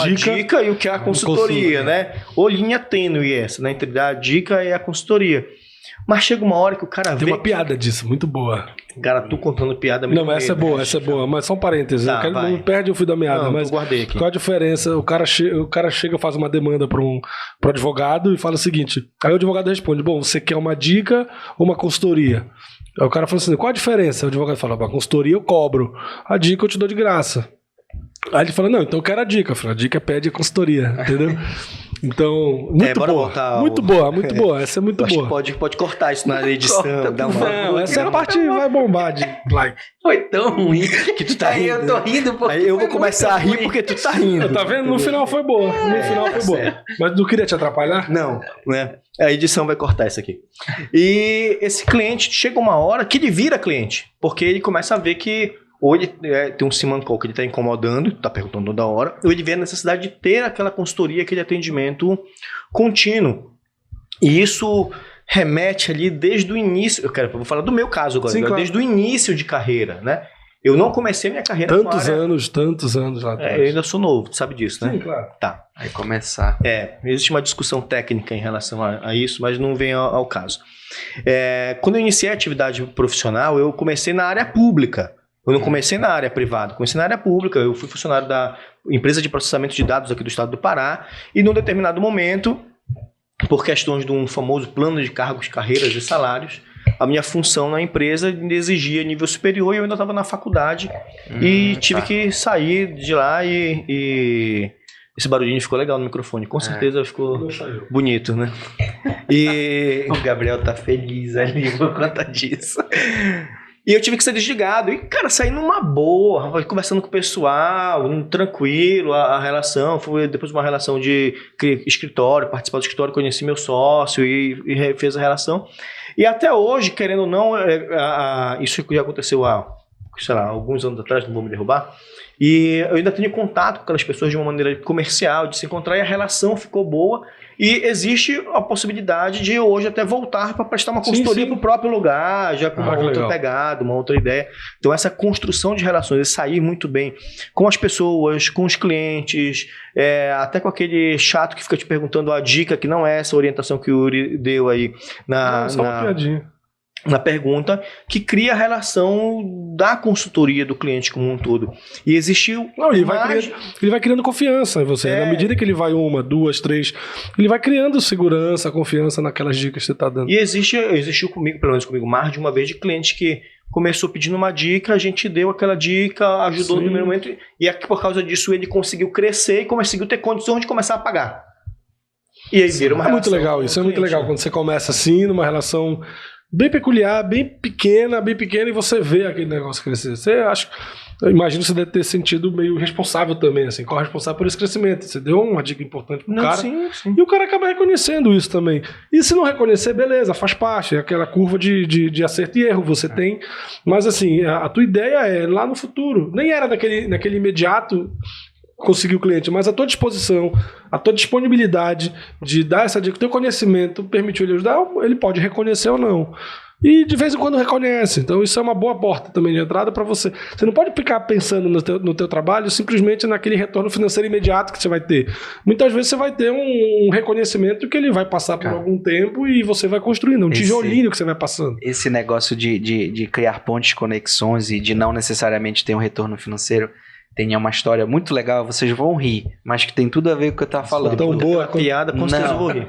dica e o que é a consultoria, né? Ou linha tênue essa, né? Entre a dica e a consultoria. Mas chega uma hora que o cara vê... Tem uma piada disso, muito boa. Cara, tu contando piada... Não, essa é boa, mas só um parênteses. Tá, não perde o fio da meada, não, mas eu guardei aqui. qual a diferença? O cara chega, faz uma demanda para um advogado e fala o seguinte, aí o advogado responde, bom, você quer uma dica ou uma consultoria? Aí o cara fala assim, qual a diferença? O advogado fala, a consultoria eu cobro, a dica eu te dou de graça. Aí ele fala, não, então eu quero a dica. Eu falo, a dica pede a consultoria, entendeu? Então, muito boa, essa é muito boa. Pode cortar isso na edição. Não, essa é a parte que vai bombar de like. Foi tão ruim que tu tá rindo. Eu tô rindo porque aí eu vou começar a rir porque tu tá rindo. Tá vendo? No final foi boa. Mas não queria te atrapalhar? Não, né? A edição vai cortar isso aqui. E esse cliente, chega uma hora que ele vira cliente, porque ele começa a ver que ou ele tem um simancol que ele está incomodando, está perguntando toda hora, ou ele vê a necessidade de ter aquela consultoria, aquele atendimento contínuo. E isso remete ali desde o início, eu vou falar do meu caso agora, Sim, claro. Desde o início de carreira, né? Eu não comecei minha carreira tantos anos lá atrás. Eu ainda sou novo, tu sabe disso, né? Sim, claro. Tá. Aí começar. Existe uma discussão técnica em relação a isso, mas não vem ao caso. Quando eu iniciei a atividade profissional, eu comecei na área pública. Eu não comecei na área privada, comecei na área pública. Eu fui funcionário da empresa de processamento de dados aqui do estado do Pará e num determinado momento, por questões de um famoso plano de cargos, carreiras e salários, a minha função na empresa exigia nível superior e eu ainda estava na faculdade e tive que sair de lá e... Esse barulhinho ficou legal no microfone, com certeza ficou bonito, né? E o Gabriel tá feliz ali por conta disso. E eu tive que ser desligado. E, cara, saí numa boa, conversando com o pessoal, tranquilo, a relação. Foi depois uma relação de escritório, participar do escritório, conheci meu sócio e fez a relação. E até hoje, querendo ou não, isso já aconteceu há, sei lá, alguns anos atrás, não vou me derrubar. E eu ainda tenho contato com aquelas pessoas de uma maneira comercial, de se encontrar, e a relação ficou boa. E existe a possibilidade de hoje até voltar para prestar uma consultoria para o próprio lugar, já com uma outra pegada, uma outra ideia. Então essa construção de relações, sair muito bem com as pessoas, com os clientes, até com aquele chato que fica te perguntando a dica, que não é essa orientação que o Yuri deu aí só uma piadinha. na pergunta, que cria a relação da consultoria do cliente como um todo. E existiu... Não, ele vai criando confiança em você. Na medida que ele vai 1, 2, 3, ele vai criando segurança, confiança naquelas dicas que você está dando. E existiu comigo, pelo menos comigo, mais de uma vez, de cliente que começou pedindo uma dica, a gente deu aquela dica, ajudou no primeiro momento, e por causa disso ele conseguiu crescer e conseguiu ter condições de começar a pagar. E aí vira uma relação. É muito legal isso, é muito legal quando você começa assim, numa relação bem peculiar, bem pequena, e você vê aquele negócio crescer. Eu imagino que você deve ter sentido meio responsável também, assim, corresponsável por esse crescimento. Você deu uma dica importante pro cara. Sim. E o cara acaba reconhecendo isso também. E se não reconhecer, beleza, faz parte. É aquela curva de acerto e erro você tem. Mas assim, a tua ideia é lá no futuro. Nem era naquele imediato conseguir o cliente, mas a tua disposição, a tua disponibilidade de dar essa dica, o teu conhecimento permitiu ele ajudar, ele pode reconhecer ou não. E de vez em quando reconhece. Então isso é uma boa porta também de entrada para você. Você não pode ficar pensando no teu trabalho simplesmente naquele retorno financeiro imediato que você vai ter. Muitas vezes você vai ter um reconhecimento que ele vai passar por algum tempo e você vai construindo, um tijolinho que você vai passando. Esse negócio de criar pontes, conexões e de não necessariamente ter um retorno financeiro tem uma história muito legal, vocês vão rir, mas que tem tudo a ver com o que eu tava falando. Tão boa a piada, com certeza eu vou rir.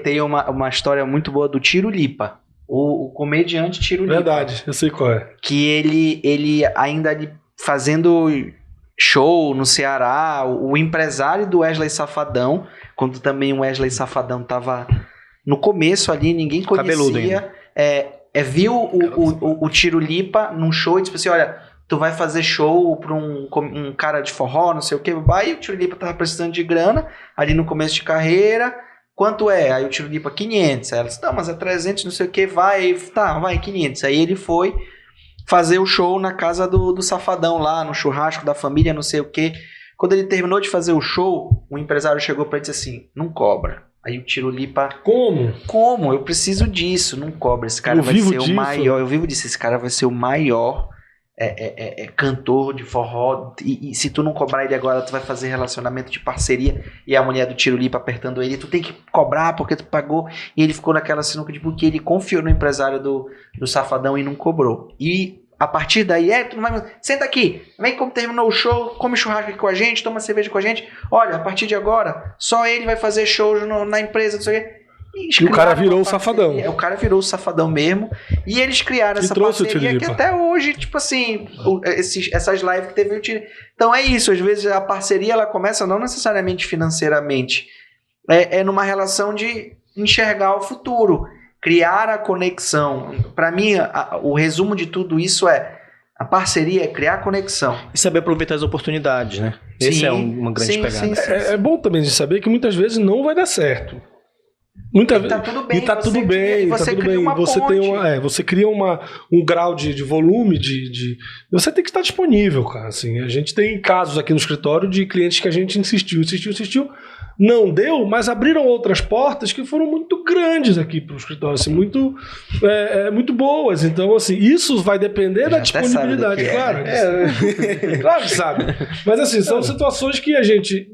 Tem uma história muito boa do Tiro Lipa. O comediante Tiro Lipa. Verdade, eu sei qual é. Que ele ainda fazendo show no Ceará, o empresário do Wesley Safadão, quando também o Wesley Safadão tava no começo ali, ninguém conhecia, viu o Tiro Lipa num show e disse assim, olha, tu vai fazer show pra um cara de forró, não sei o que, aí o Tiro Lipa tava precisando de grana, ali no começo de carreira. Quanto é? Aí o Tiro Lipa, 500. Aí ela disse, mas é 300, não sei o que, vai 500. Aí ele foi fazer o show na casa do Safadão lá, no churrasco da família, não sei o que. Quando ele terminou de fazer o show, o empresário chegou pra ele e disse assim, não cobra. Aí o Tiro Lipa, Como? Eu preciso disso, não cobra. Esse cara vai ser o maior, eu vivo disso, esse cara vai ser o maior cantor de forró, e se tu não cobrar ele agora, tu vai fazer relacionamento de parceria, e a mulher do Tiro Lipa apertando ele, tu tem que cobrar porque tu pagou, e ele ficou naquela sinuca de porque ele confiou no empresário do Safadão e não cobrou. E a partir daí, tu não vai... Senta aqui, vem como terminou o show, come churrasco aqui com a gente, toma cerveja com a gente, olha, a partir de agora, só ele vai fazer show na empresa, não sei o quê. E o cara virou o Safadão. O cara virou o Safadão mesmo. E eles criaram essa parceria que até hoje, tipo assim, essas lives que teve o Tiro. Então é isso, às vezes a parceria ela começa não necessariamente financeiramente. É numa relação de enxergar o futuro, criar a conexão. Para mim, o resumo de tudo isso a parceria é criar conexão. E saber aproveitar as oportunidades, né? Esse é uma grande pegada. Sim. É bom também de saber que muitas vezes não vai dar certo. Tá tudo bem. E tá tudo bem. Você cria um grau de volume você tem que estar disponível, cara. Assim, a gente tem casos aqui no escritório de clientes que a gente insistiu, não deu, mas abriram outras portas que foram muito grandes aqui para o escritório, assim, muito boas. Então, assim, isso vai depender da disponibilidade, claro. Claro que sabe. Mas, assim, são situações que a gente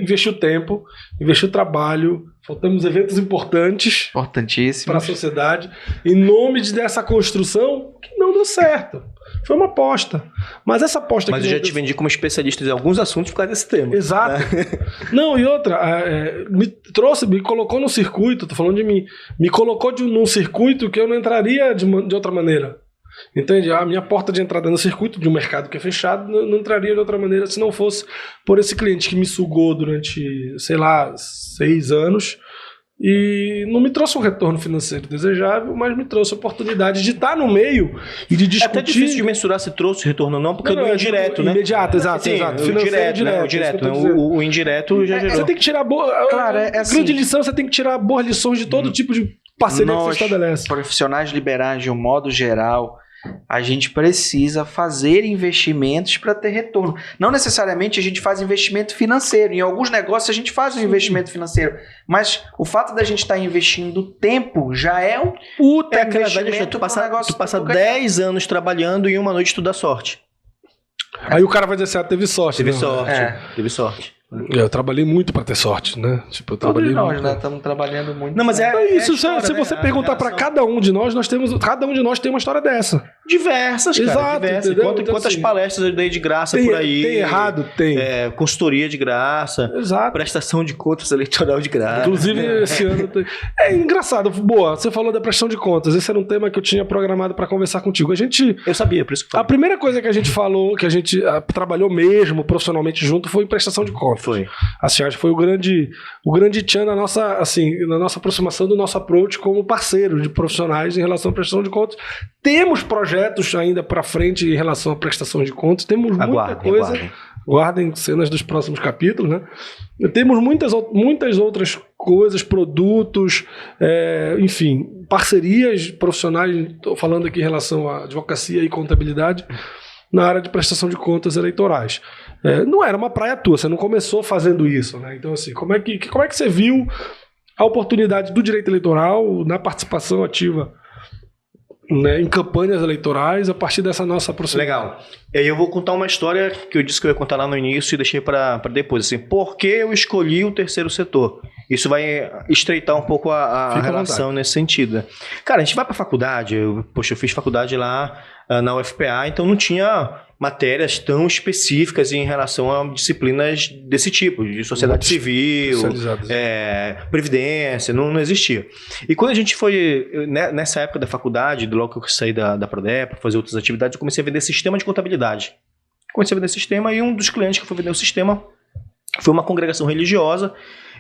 investiu tempo, investiu trabalho, faltamos eventos importantíssimos para a sociedade, em nome dessa construção que não deu certo. Foi uma aposta. Mas essa aposta... Mas eu já te vendi como especialista em alguns assuntos por causa desse tema. Exato. Não, e outra, me colocou no circuito, tô falando de mim, me colocou num circuito que eu não entraria de outra maneira. Entende? A minha porta de entrada no circuito de um mercado que é fechado não entraria de outra maneira se não fosse por esse cliente que me sugou durante, 6 anos e não me trouxe um retorno financeiro desejável, mas me trouxe a oportunidade de estar no meio e de discutir. É até difícil de mensurar se trouxe retorno ou não, porque não é indireto, né? Imediato, exato. Sim, exato. O indireto já gerou. Você tem que tirar grande lição, você tem que tirar boas lições de todo tipo de parceria que você estabelece. Profissionais liberais, de um modo geral, a gente precisa fazer investimentos para ter retorno. Não necessariamente a gente faz investimento financeiro. Em alguns negócios a gente faz um investimento financeiro. Mas o fato da gente estar investindo tempo já é um puta investimento. Tu passa 10 anos trabalhando e em uma noite tu dá sorte. Aí o cara vai dizer assim, teve sorte. Teve sorte. Eu trabalhei muito pra ter sorte, né? Tipo, eu trabalhei Todos nós, muito. né? Estamos trabalhando muito. Não, mas É isso, história, se né? você A perguntar pra relação. cada um de nós, cada um de nós tem uma história dessa. Diversas, cara. Exato, Diversas. entendeu? Então, Quantas assim, palestras eu dei de graça Tem, por aí. tem errado? Tem. Consultoria de graça. Exato. Prestação de contas eleitoral de graça. Inclusive, esse ano tem. É engraçado. Boa, você falou da prestação de contas. Esse era um tema que eu tinha programado pra conversar contigo. Eu sabia, por isso que A primeira coisa que a gente falou, que a gente trabalhou mesmo profissionalmente junto, foi em prestação de contas. Foi. Assim, acho que foi o grande tchan na nossa aproximação do nosso approach como parceiro de profissionais em relação à prestação de contas. Temos projetos ainda para frente em relação à prestação de contas, temos muita coisa. Guardem cenas dos próximos capítulos, né? Temos muitas outras coisas, produtos, enfim, parcerias profissionais. Estou falando aqui em relação à advocacia e contabilidade na área de prestação de contas eleitorais. Não era uma praia tua, você não começou fazendo isso, né? Então, assim, como é que você viu a oportunidade do direito eleitoral na participação ativa, né, em campanhas eleitorais a partir dessa nossa aproximação? Legal. E aí eu vou contar uma história que eu disse que eu ia contar lá no início e deixei para depois. Assim, por que eu escolhi o terceiro setor? Isso vai estreitar um pouco a relação nesse sentido. Né? Cara, a gente vai para a faculdade. Eu fiz faculdade lá na UFPA, então não tinha matérias tão específicas em relação a disciplinas desse tipo, de sociedade civil, previdência, não existia. E quando a gente foi, nessa época da faculdade, logo que eu saí da Prodep, para fazer outras atividades, eu comecei a vender sistema de contabilidade. Comecei a vender sistema e um dos clientes que foi vender o sistema foi uma congregação religiosa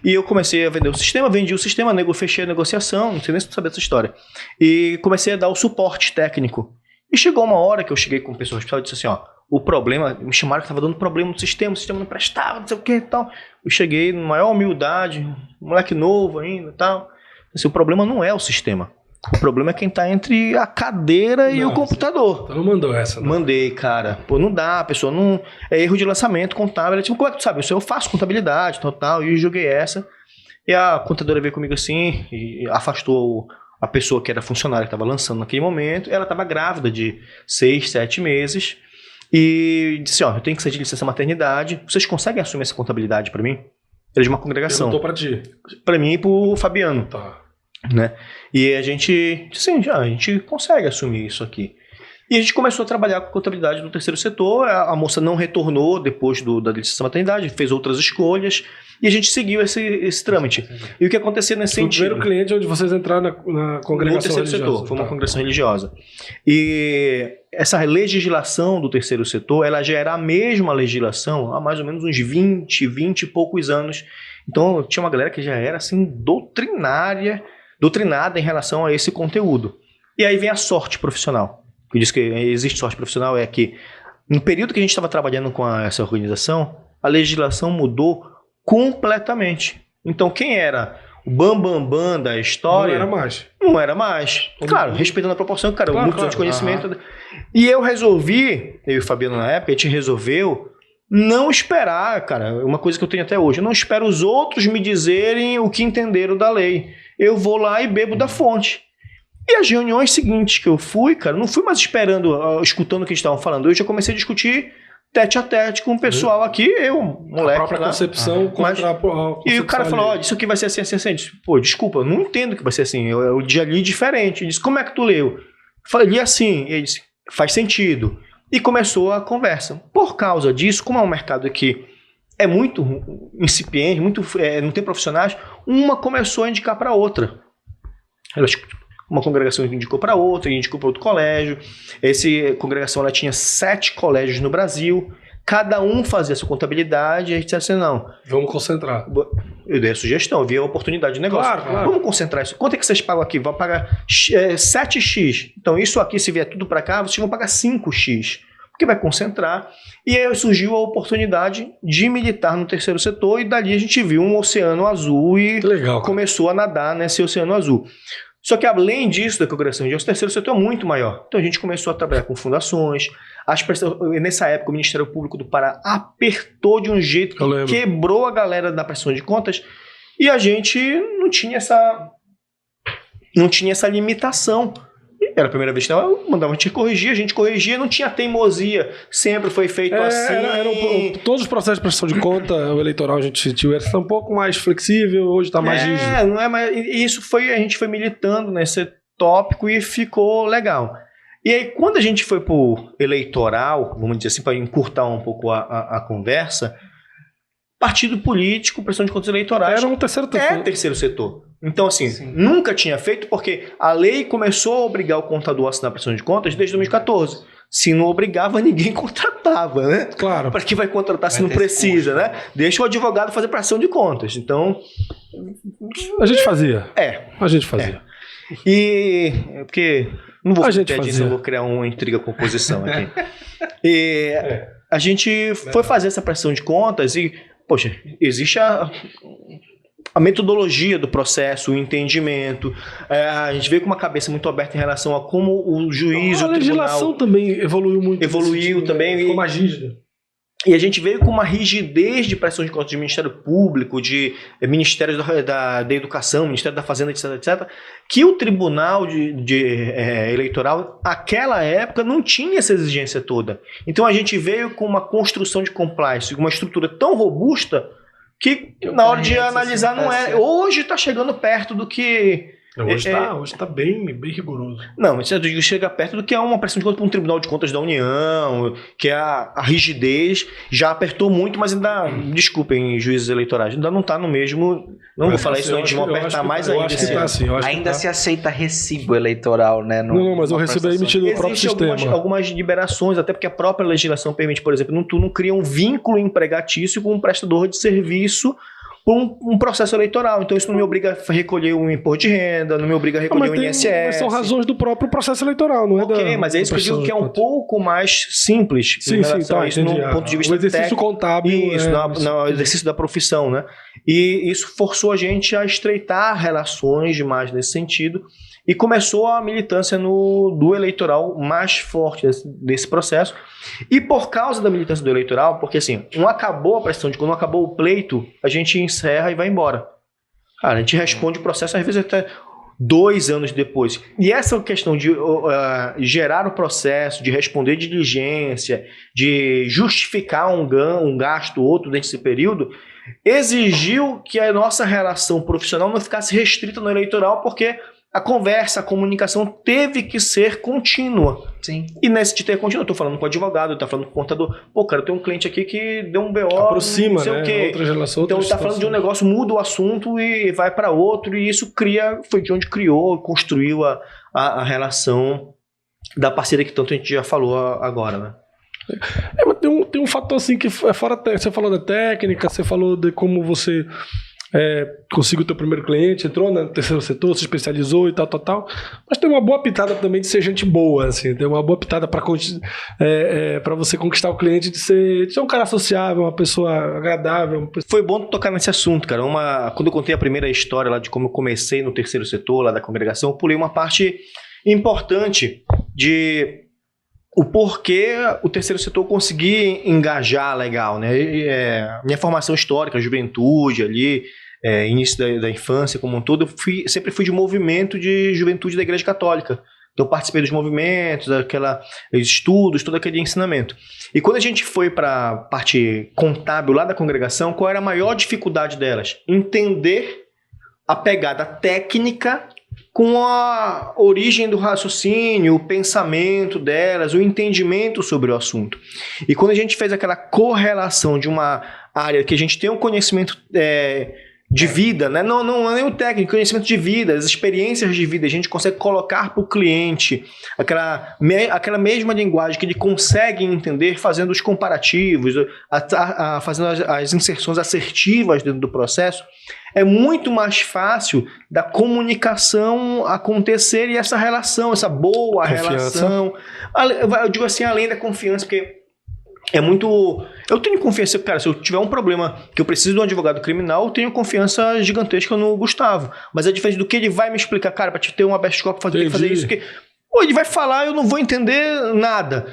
e eu comecei a vender o sistema, vendi o sistema, fechei a negociação, não sei nem se tu sabe dessa história, e comecei a dar o suporte técnico. E chegou uma hora que eu cheguei com pessoas do hospital e disse assim, ó, o problema, me chamaram que estava dando problema no sistema, o sistema não prestava, não sei o que e tal. Eu cheguei na maior humildade, moleque novo ainda e tal. Assim, o problema não é o sistema. O problema é quem está entre a cadeira e o computador. Então não mandou essa, não? Mandei, cara. Pô, não dá, a pessoa não... É erro de lançamento contábil. Tipo, como é que tu sabe? Eu faço contabilidade, tal, e eu joguei essa. E a contadora veio comigo assim e afastou a pessoa que era funcionária que estava lançando naquele momento. Ela estava grávida de 6, 7 meses. E disse, ó, eu tenho que sair de licença maternidade. Vocês conseguem assumir essa contabilidade para mim? Era de uma congregação. Perguntou para ti. Para mim e pro Fabiano. Tá. Né? E a gente, assim, a gente consegue assumir isso aqui. E a gente começou a trabalhar com contabilidade no terceiro setor. A moça não retornou depois da licença maternidade, fez outras escolhas e a gente seguiu esse trâmite. E o que aconteceu nesse sentido? Foi o primeiro cliente onde vocês entraram na congregação no terceiro setor, foi uma congregação religiosa. E essa legislação do terceiro setor, ela já era a mesma legislação há mais ou menos uns 20 e poucos anos. Então tinha uma galera que já era assim doutrinada em relação a esse conteúdo. E aí vem a sorte profissional. Eu disse que existe sorte profissional, é que no período que a gente estava trabalhando com essa organização, a legislação mudou completamente. Então quem era o bambambam da história... Não era mais. Claro, respeitando a proporção, cara, muitos anos de conhecimento. E eu e o Fabiano na época, a gente resolveu não esperar, cara, uma coisa que eu tenho até hoje, eu não espero os outros me dizerem o que entenderam da lei. Eu vou lá e bebo da fonte. E as reuniões seguintes que eu fui, cara, não fui mais escutando o que eles estavam falando. Eu já comecei a discutir tete a tete com o pessoal aqui, moleque. A própria concepção contra a concepção. E o cara falou, ó, isso aqui vai ser assim, assim, assim. Eu disse, pô, desculpa, eu não entendo que vai ser assim. Eu já li diferente. Ele disse, como é que tu leu? Eu falei, li assim. Ele disse, faz sentido. E começou a conversa. Por causa disso, como é um mercado que é muito incipiente, não tem profissionais, uma começou a indicar para outra. Uma congregação indicou para outra, indicou para outro colégio. Essa congregação ela tinha 7 colégios no Brasil, cada um fazia a sua contabilidade, e a gente disse assim, não. Vamos concentrar. Eu dei a sugestão, eu vi a oportunidade de negócio. Claro. Vamos concentrar isso. Quanto é que vocês pagam aqui? Vão pagar 7x. Então isso aqui, se vier tudo para cá, vocês vão pagar 5x. Porque vai concentrar. E aí surgiu a oportunidade de militar no terceiro setor, e dali a gente viu um oceano azul e começou a nadar nesse oceano azul. Só que além disso, da congregação religiosa, o terceiro setor é muito maior. Então a gente começou a trabalhar com fundações. Nessa época, o Ministério Público do Pará apertou de um jeito que quebrou a galera da prestação de contas, e a gente não tinha essa limitação. era a primeira vez que mandava a gente corrigia, não tinha teimosia, sempre foi feito assim. Todos os processos de prestação de conta, o eleitoral a gente sentiu, era um pouco mais flexível, hoje está mais rígido. Não é mais, isso foi, a gente foi militando nesse tópico e ficou legal. E aí, quando a gente foi pro eleitoral, vamos dizer assim, para encurtar um pouco a conversa, partido político, prestação de contas eleitorais. Era um terceiro setor. É terceiro setor. Então, assim, nunca tinha feito, porque a lei começou a obrigar o contador a assinar a prestação de contas desde 2014. Se não obrigava, ninguém contratava, né? Claro. Para que vai contratar se não precisa, né? Deixa o advogado fazer prestação de contas. Então... A gente fazia. A gente fazia. E... Porque... Não vou fazer disso, eu vou criar uma intriga com oposição aqui. E a gente foi fazer essa prestação de contas e, poxa, existe a metodologia do processo, o entendimento. A gente veio com uma cabeça muito aberta em relação a como o juiz, o tribunal... A legislação também evoluiu muito. Evoluiu também. Ficou mais rígida. E a gente veio com uma rigidez de prestação de contas de Ministério Público, de Ministério da Educação, Ministério da Fazenda, etc, etc, que o Tribunal Eleitoral, naquela época, não tinha essa exigência toda. Então a gente veio com uma construção de compliance, uma estrutura tão robusta que na hora de analisar não é. Hoje está chegando perto do que... Hoje está bem rigoroso. Não, mas chega perto do que é uma prestação de contas para um Tribunal de Contas da União, que é a rigidez já apertou muito, mas ainda, desculpem, juízes eleitorais, ainda não está no mesmo... Não vou falar isso, não, de não apertar mais ainda. Ainda se aceita recibo eleitoral, né? Não, mas o recibo é emitido no próprio sistema. Existem algumas liberações, até porque a própria legislação permite, por exemplo, tu não cria um vínculo empregatício com um prestador de serviço por um processo eleitoral. Então isso não me obriga a recolher um imposto de renda, não me obriga a recolher um INSS. Mas são razões do próprio processo eleitoral, não é? Ok, mas é isso que eu digo que é um pouco mais simples. Sim, tá, isso no ponto de vista o exercício contábil. Isso, no exercício da profissão, né? E isso forçou a gente a estreitar relações demais nesse sentido. E começou a militância do eleitoral mais forte desse processo. E por causa da militância do eleitoral, porque assim, não acabou a prestação de contas, não acabou o pleito, a gente encerra e vai embora. Cara, a gente responde o processo, às vezes até 2 anos depois. E essa questão de gerar o processo, de responder diligência, de justificar um gasto ou outro desse período, exigiu que a nossa relação profissional não ficasse restrita no eleitoral, porque a conversa, a comunicação teve que ser contínua. Sim. E nesse de ter contínua, eu tô falando com o advogado, eu tô falando com o contador. Pô, cara, eu tenho um cliente aqui que deu um BO, aproxima, não sei o quê. Então ele tá falando de um negócio, muda o assunto e vai para outro, e isso foi de onde construiu a relação da parceria que tanto a gente já falou agora, né? Mas tem um fator assim que é fora. Você falou da técnica, você falou de como você conseguiu o teu primeiro cliente, entrou no terceiro setor, se especializou e tal, mas tem uma boa pitada também de ser gente boa, assim, tem uma boa pitada para você conquistar o cliente de ser um cara sociável, uma pessoa agradável. Foi bom tocar nesse assunto, cara. Quando eu contei a primeira história lá de como eu comecei no terceiro setor, lá da congregação, eu pulei uma parte importante de o porquê o terceiro setor conseguir engajar legal, né? Minha formação histórica, juventude ali, início da infância como um todo, eu sempre fui de movimento de juventude da Igreja Católica. Então eu participei dos movimentos, estudos, todo aquele ensinamento. E quando a gente foi para a parte contábil lá da congregação, qual era a maior dificuldade delas? Entender a pegada técnica com a origem do raciocínio, o pensamento delas, o entendimento sobre o assunto. E quando a gente fez aquela correlação de uma área que a gente tem um conhecimento de vida, né? Não é nem o técnico, conhecimento de vida, as experiências de vida, a gente consegue colocar para o cliente aquela mesma linguagem que ele consegue entender, fazendo os comparativos, fazendo as inserções assertivas dentro do processo, é muito mais fácil da comunicação acontecer e essa relação, essa boa relação. Eu digo assim, além da confiança, porque é muito... Eu tenho confiança, cara, se eu tiver um problema que eu preciso de um advogado criminal, eu tenho confiança gigantesca no Gustavo. Mas é diferente do que ele vai me explicar, cara, para te ter um habeas corpus, fazer isso, que ele vai falar, eu não vou entender nada.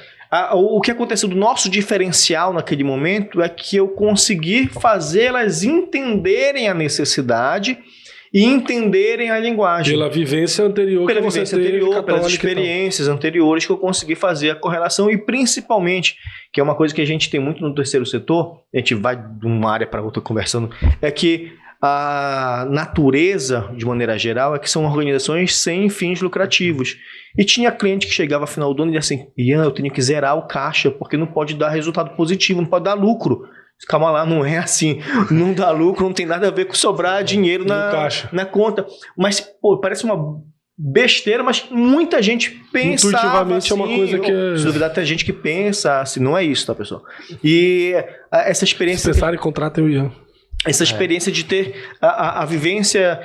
O que aconteceu do nosso diferencial naquele momento é que eu consegui fazê-las entenderem a necessidade e entenderem a linguagem. Pela vivência anterior Pela que você vivência teve, anterior, pelas católica e tal. experiências anteriores que eu consegui fazer a correlação e principalmente, que é uma coisa que a gente tem muito no terceiro setor, a gente vai de uma área para outra conversando, é que a natureza, de maneira geral, é que são organizações sem fins lucrativos. E tinha cliente que chegava ao final do ano e dizia assim, Ian, eu tenho que zerar o caixa, porque não pode dar resultado positivo, não pode dar lucro. Calma lá, não é assim. Não dá lucro, não tem nada a ver com sobrar dinheiro na conta. Mas, pô, parece uma besteira, mas muita gente pensa intuitivamente assim, é uma coisa que é... Se duvidar, tem gente que pensa assim, não é isso, tá, pessoal? E essa experiência... Se pensarem, contratem o Ian. Essa experiência de ter a vivência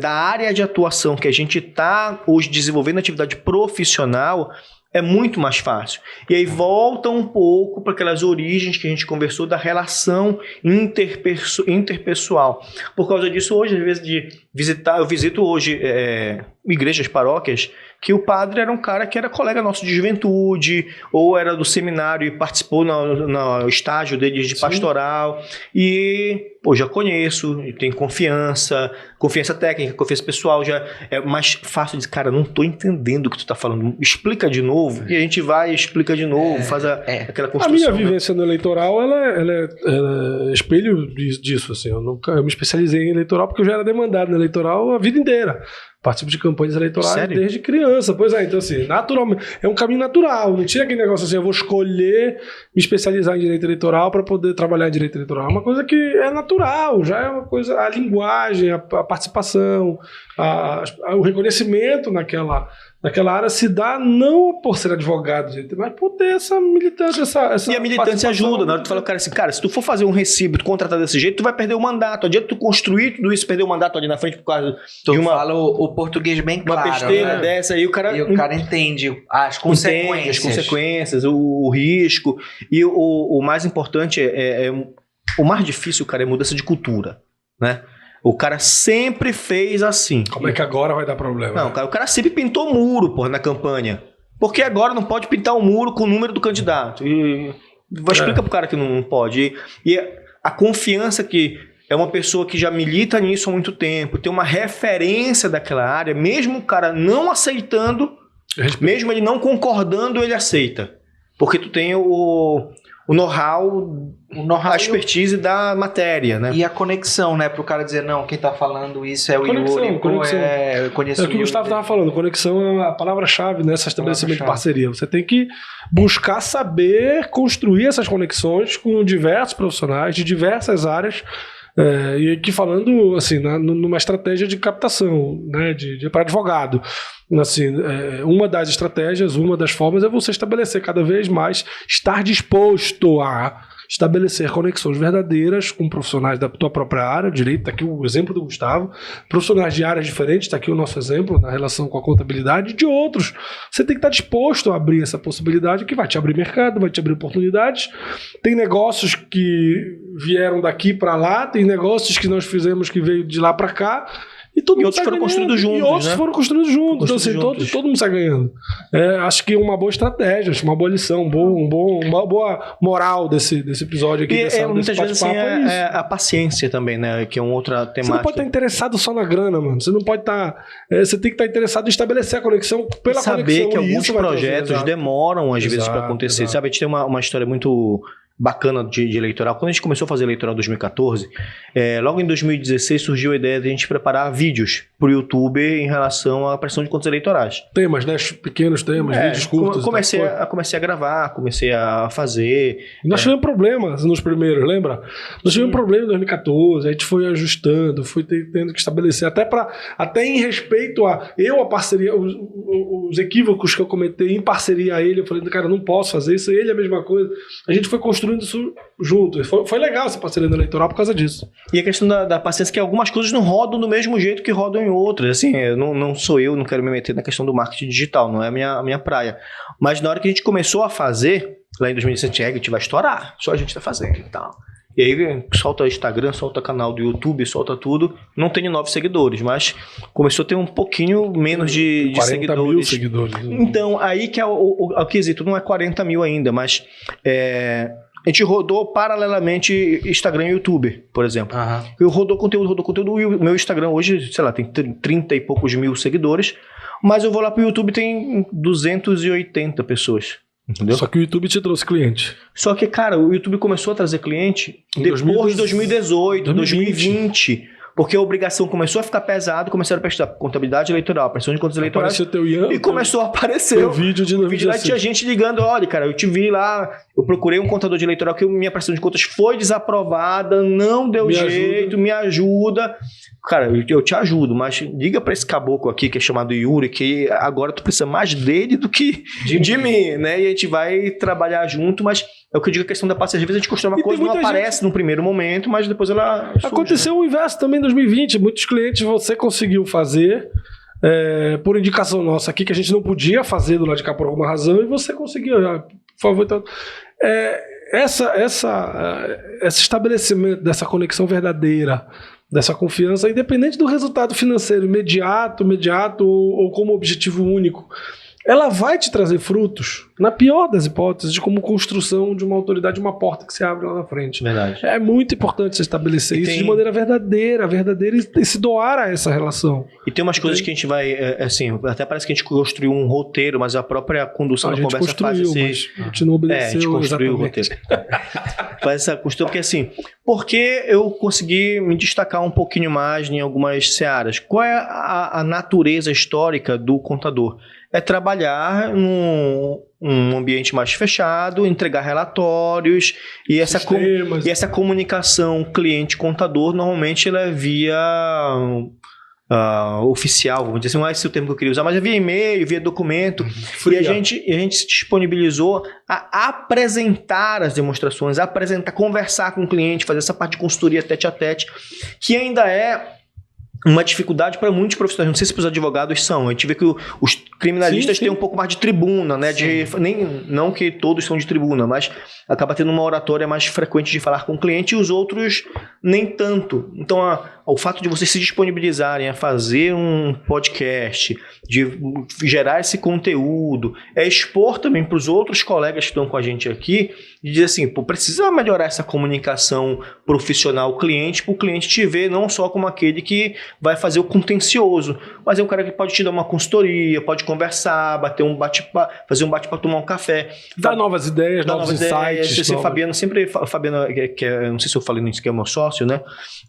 da área de atuação que a gente está hoje desenvolvendo atividade profissional é muito mais fácil. E aí volta um pouco para aquelas origens que a gente conversou da relação interpessoal. Por causa disso, hoje, às vezes, de visitar, eu visito hoje igrejas, paróquias, que o padre era um cara que era colega nosso de juventude, ou era do seminário e participou no estágio dele de pastoral. E, pô, já conheço, tenho confiança técnica, confiança pessoal, já é mais fácil de dizer, cara, não tô entendendo o que tu tá falando, explica de novo. E a gente vai e explica de novo, faz aquela construção. A minha vivência no eleitoral, ela é espelho disso, assim. Eu me especializei em eleitoral porque eu já era demandado no eleitoral a vida inteira. Participo de campanhas eleitorais Sério? desde criança. Pois é, então assim, naturalmente, é um caminho natural. Não tinha aquele negócio assim, eu vou escolher me especializar em direito eleitoral para poder trabalhar em direito eleitoral. É uma coisa que é natural, já é uma coisa, a linguagem, a participação, o reconhecimento naquela área se dá não por ser advogado, mas por ter essa militância, essa E a militância ajuda, na hora que tu fala, cara, assim, cara, se tu for fazer um recibo, tu contratar desse jeito, tu vai perder o mandato. Adianta tu construir tudo isso, perder o mandato ali na frente por causa de uma... fala o português bem claro, uma besteira né? dessa, e o cara entende as consequências. Entende as consequências, o risco. E o mais importante o mais difícil, cara, é mudança de cultura, né? O cara sempre fez assim. Como é que agora vai dar problema? Não, cara, o cara sempre pintou muro, porra, na campanha. Porque agora não pode pintar um muro com o número do candidato. E explica pro cara que não pode. E a confiança que é uma pessoa que já milita nisso há muito tempo, tem uma referência daquela área, mesmo o cara não aceitando, mesmo ele não concordando, ele aceita. Porque tu tem o know-how, a expertise da matéria, né? E a conexão, né? Pro cara dizer, não, quem tá falando isso é o Yuri, conexão. eu conheço É o que o Gustavo estava falando, conexão é a palavra-chave nesse estabelecimento de parceria. Você tem que buscar saber construir essas conexões com diversos profissionais de diversas áreas, e aqui falando assim, numa estratégia de captação, né, para advogado. Assim, uma das estratégias, uma das formas é você estabelecer cada vez mais, estar disposto a estabelecer conexões verdadeiras com profissionais da tua própria área, direito, está aqui o exemplo do Gustavo, profissionais de áreas diferentes, está aqui o nosso exemplo na relação com a contabilidade, e de outros. Você tem que estar disposto a abrir essa possibilidade que vai te abrir mercado, vai te abrir oportunidades. Tem negócios que vieram daqui para lá, tem negócios que nós fizemos que veio de lá para cá, e outros foram construídos juntos. E outros foram construídos juntos. Então, assim, todo mundo sai ganhando. Acho que uma boa estratégia, acho uma boa lição, uma boa moral desse episódio aqui. Muitas vezes assim, a paciência também, né? Que é uma outra temática. Você não pode estar interessado só na grana, mano. Você não pode estar... você tem que estar interessado em estabelecer a conexão pela saber conexão. Que alguns projetos demoram, às vezes, para acontecer. Exato. Sabe, a gente tem uma história muito bacana de eleitoral. Quando a gente começou a fazer eleitoral em 2014, logo em 2016 surgiu a ideia de a gente preparar vídeos pro YouTube em relação à pressão de contas eleitorais. Temas, né? Pequenos temas, vídeos curtos. Comecei a gravar, comecei a fazer. E nós tivemos problemas nos primeiros, lembra? Nós tivemos problema em 2014, a gente foi ajustando, foi tendo que estabelecer, até em respeito a parceria, os equívocos que eu cometei em parceria a ele, eu falei, cara, não posso fazer isso, ele é a mesma coisa. A gente foi construindo isso junto. Foi legal essa parceria eleitoral por causa disso. E a questão da paciência, que algumas coisas não rodam do mesmo jeito que rodam em outras. Assim, não sou eu, não quero me meter na questão do marketing digital, não é a minha praia. Mas na hora que a gente começou a fazer, lá em 2017, a gente vai estourar, só a gente tá fazendo e tal. E aí solta Instagram, solta canal do YouTube, solta tudo. Não tenho 9 seguidores, mas começou a ter um pouquinho menos de 40 mil seguidores. Então, aí que é o quesito, não é 40 mil ainda, mas A gente rodou paralelamente Instagram e YouTube, por exemplo. Eu rodou conteúdo, e o meu Instagram hoje, sei lá, tem 30 e poucos mil seguidores, mas eu vou lá pro YouTube e tem 280 pessoas. Entendeu? Só que o YouTube te trouxe cliente. Só que, cara, o YouTube começou a trazer cliente depois de 2018, 2020. Porque a obrigação começou a ficar pesada, começaram a prestar contabilidade eleitoral, prestação de contas eleitorais. E começou a aparecer o vídeo de 2016. Lá tinha gente ligando, olha, cara, eu te vi lá, eu procurei um contador de eleitoral que minha prestação de contas foi desaprovada, não deu jeito, me ajuda. Cara, eu te ajudo, mas liga pra esse caboclo aqui que é chamado Yuri, que agora tu precisa mais dele do que de mim, né? E a gente vai trabalhar junto, mas é o que eu digo, a questão da paciência. Às vezes a gente costuma uma coisa, não aparece no primeiro momento, mas depois ela surge. Aconteceu o inverso também em 2020. Muitos clientes você conseguiu fazer por indicação nossa aqui, que a gente não podia fazer do lado de cá por alguma razão, e você conseguiu. Por favor, então, esse estabelecimento dessa conexão verdadeira, dessa confiança, independente do resultado financeiro imediato ou como objetivo único, ela vai te trazer frutos, na pior das hipóteses, de como construção de uma autoridade, uma porta que se abre lá na frente. Verdade. É muito importante você estabelecer isso de maneira verdadeira e se doar a essa relação. E tem umas coisas que a gente vai, assim, até parece que a gente construiu um roteiro, mas a própria condução da conversa faz esse... A gente não obedeceu. A gente construiu o roteiro. Faz essa costura, porque assim, porque eu consegui me destacar um pouquinho mais em algumas searas. Qual é a natureza histórica do contador? É trabalhar num ambiente mais fechado, entregar relatórios e essa comunicação cliente-contador normalmente ela é via oficial, vamos dizer assim, não é esse o termo que eu queria usar, mas é via e-mail, via documento. E a gente se disponibilizou a apresentar as demonstrações, conversar com o cliente, fazer essa parte de consultoria tete-a-tete, que ainda é uma dificuldade para muitos profissionais. Não sei se os advogados são. A gente vê que os criminalistas têm um pouco mais de tribuna, né? Não que todos são de tribuna, mas acaba tendo uma oratória mais frequente de falar com o cliente e os outros nem tanto. Então, o fato de vocês se disponibilizarem a fazer um podcast, de gerar esse conteúdo, expor também para os outros colegas que estão com a gente aqui, e dizer assim, precisa melhorar essa comunicação profissional-cliente, para o cliente te ver não só como aquele que vai fazer o contencioso, mas é um cara que pode te dar uma consultoria, pode conversar, fazer um bate-papo, tomar um café. Dar novas ideias, novos insights. Fabiano, não sei se eu falei nisso, que é meu sócio, né?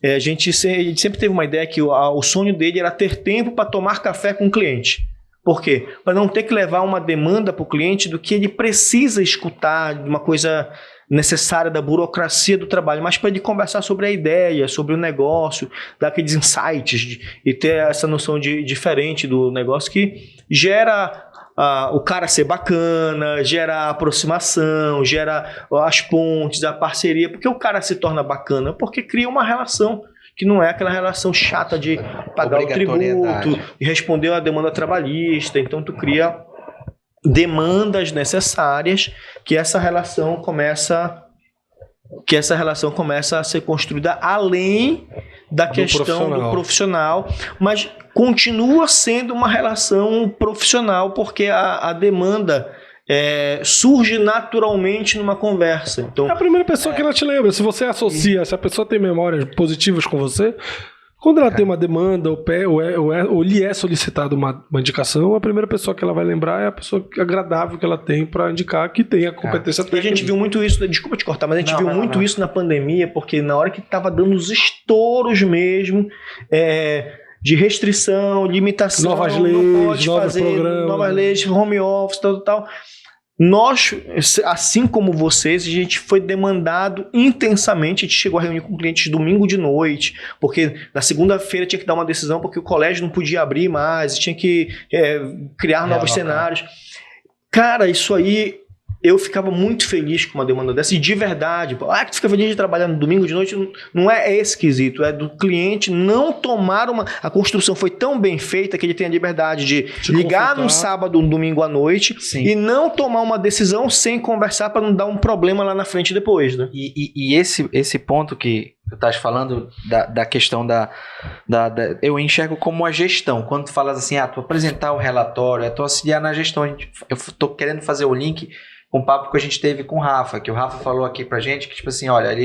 A gente sempre teve uma ideia que o sonho dele era ter tempo para tomar café com o cliente. Por quê? Para não ter que levar uma demanda para o cliente do que ele precisa escutar, de uma coisa necessária da burocracia do trabalho, mas para ele conversar sobre a ideia, sobre o negócio, dar aqueles insights e ter essa noção diferente do negócio que gera o cara ser bacana, gera a aproximação, gera as pontes, a parceria. Porque o cara se torna bacana? Porque cria uma relação que não é aquela relação chata de pagar o tributo e responder a demanda trabalhista. Então tu cria demandas necessárias que essa relação começa a ser construída além da questão do profissional, mas continua sendo uma relação profissional porque a demanda surge naturalmente numa conversa. Então, é a primeira pessoa que ela te lembra. Se você associa, se a pessoa tem memórias positivas com você, quando ela tem uma demanda ou lhe é solicitada uma indicação, a primeira pessoa que ela vai lembrar é a pessoa agradável que ela tem para indicar que tem a competência técnica. E a gente viu muito isso, desculpa te cortar, mas a gente viu muito isso na pandemia, porque na hora que estava dando os estouros mesmo, de restrição, limitação, novas leis, não pode fazer, novas leis, home office, tal. Nós, assim como vocês, a gente foi demandado intensamente. A gente chegou a reunir com clientes domingo de noite, porque na segunda-feira tinha que dar uma decisão, porque o colégio não podia abrir mais, tinha que criar novos cenários. Cara, isso aí, eu ficava muito feliz com uma demanda dessa, e de verdade, que tu fica feliz de trabalhar no domingo de noite, não é esquisito, é do cliente não tomar a construção foi tão bem feita que ele tem a liberdade de ligar num sábado, um domingo à noite, e não tomar uma decisão sem conversar para não dar um problema lá na frente depois, né? E esse ponto que tu estás falando da questão eu enxergo como a gestão. Quando tu falas assim, tu apresentar o relatório, tu auxiliar na gestão, eu estou querendo fazer o link com o papo que a gente teve com o Rafa, que o Rafa falou aqui pra gente, que tipo assim, olha,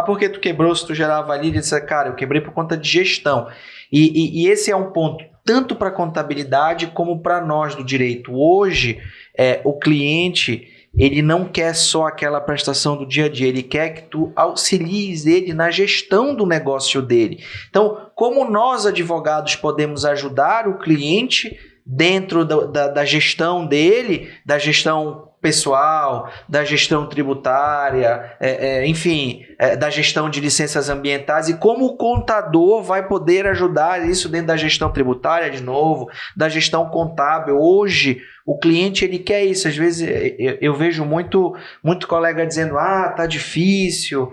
por que tu quebrou se tu gerava ali? Ele disse, cara, eu quebrei por conta de gestão. E esse é um ponto, tanto para contabilidade como para nós do direito. Hoje, o cliente, ele não quer só aquela prestação do dia a dia, ele quer que tu auxilies ele na gestão do negócio dele. Então, como nós advogados podemos ajudar o cliente dentro da gestão dele, da gestão pessoal, da gestão tributária, enfim, da gestão de licenças ambientais, e como o contador vai poder ajudar isso dentro da gestão tributária, de novo, da gestão contábil. Hoje, o cliente, ele quer isso. Às vezes eu vejo muito colega dizendo, tá difícil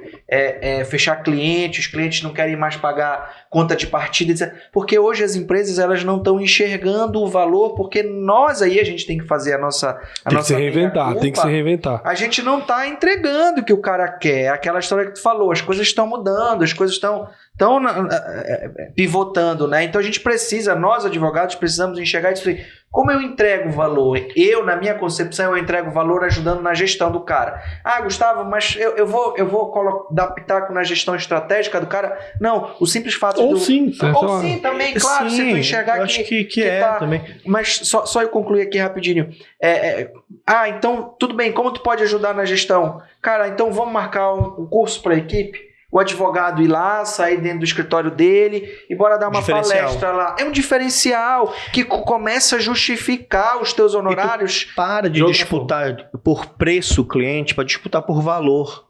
fechar cliente, os clientes não querem mais pagar conta de partida, etc. Porque hoje as empresas, elas não estão enxergando o valor, porque nós aí, a gente tem que fazer a nossa tem que se reinventar. A gente não está entregando o que o cara quer. Aquela história que tu falou, as coisas estão mudando, as coisas estão pivotando, né? Então a gente precisa, nós advogados, precisamos enxergar isso. Como eu entrego valor? Na minha concepção, eu entrego valor ajudando na gestão do cara. Gustavo, mas eu vou dar pitaco na gestão estratégica do cara? Não, o simples fato Ou sim também, claro, sim, se tu enxergar eu acho que tá também. Mas só eu concluir aqui rapidinho. Então, tudo bem, como tu pode ajudar na gestão? Cara, então vamos marcar um curso para a equipe? O advogado ir lá, sair dentro do escritório dele e bora dar uma palestra lá. É um diferencial que começa a justificar os teus honorários. Para de disputar por preço o cliente, para disputar por valor.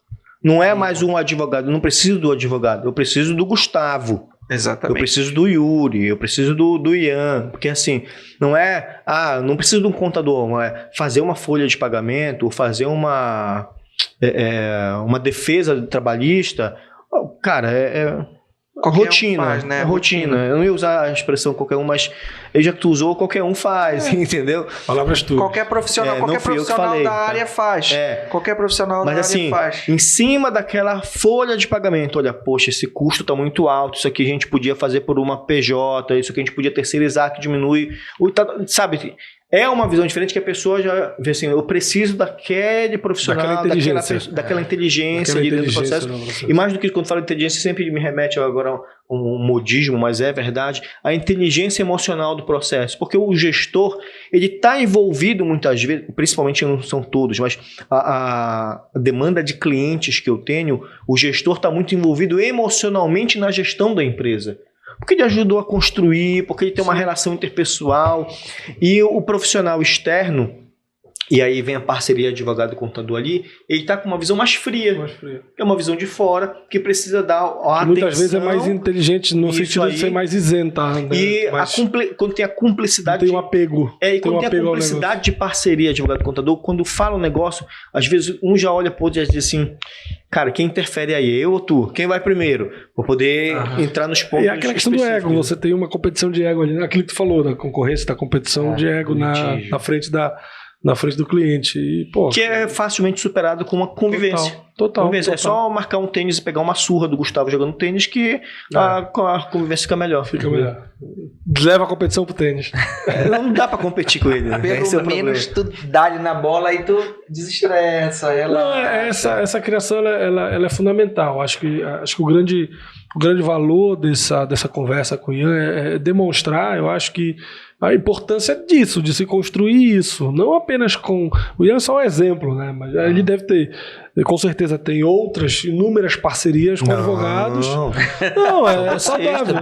Não é mais um advogado, eu não preciso do advogado, eu preciso do Gustavo. Exatamente. Eu preciso do Yuri, eu preciso do Ian, porque assim, não preciso de um contador, não é fazer uma folha de pagamento, ou fazer uma defesa trabalhista. Cara, rotina, faz, né? rotina. Eu não ia usar a expressão qualquer um, mas já que tu usou, qualquer um faz, entendeu? Palavras tuas. Qualquer profissional, da área faz. Qualquer profissional da área faz. Em cima daquela folha de pagamento, olha, poxa, esse custo está muito alto, isso aqui a gente podia fazer por uma PJ, isso aqui a gente podia terceirizar, que diminui, sabe? É uma visão diferente que a pessoa já vê assim, eu preciso daquele profissional, daquela inteligência ali dentro do processo. E mais do que quando falo de inteligência, sempre me remete agora a um modismo, mas é verdade, a inteligência emocional do processo. Porque o gestor, ele está envolvido muitas vezes, principalmente não são todos, mas a demanda de clientes que eu tenho, o gestor está muito envolvido emocionalmente na gestão da empresa. Porque ele ajudou a construir, porque ele tem uma relação interpessoal. E o profissional externo, e aí vem a parceria advogado-contador ali, ele está com uma visão mais fria. É uma visão de fora, que precisa dar a atenção. Muitas vezes é mais inteligente no sentido de ser mais isenta. Né? E quando tem a cumplicidade... Tem um apego. Quando tem a cumplicidade de parceria advogado-contador, quando fala um negócio, às vezes um já olha pro outro e diz assim... Cara, quem interfere aí? Eu ou tu? Quem vai primeiro? Vou poder entrar nos pontos. E aquela questão do ego, você tem uma competição de ego ali, né? Aquilo que tu falou, da concorrência, da competição de ego na frente do cliente. E, que é facilmente superado com uma convivência. Total. É só marcar um tênis e pegar uma surra do Gustavo jogando tênis que a convivência fica melhor. Leva a competição pro tênis. Não dá pra competir com ele. Né? Pelo menos tu dá-lhe na bola e tu desestressa. Essa criação ela é fundamental. Acho que o grande valor dessa conversa com o Ian é demonstrar, eu acho que a importância disso, de se construir isso, não apenas com... O Ian é só um exemplo, né? Mas ele deve ter, com certeza tem outras inúmeras parcerias com advogados. Não, é saudável.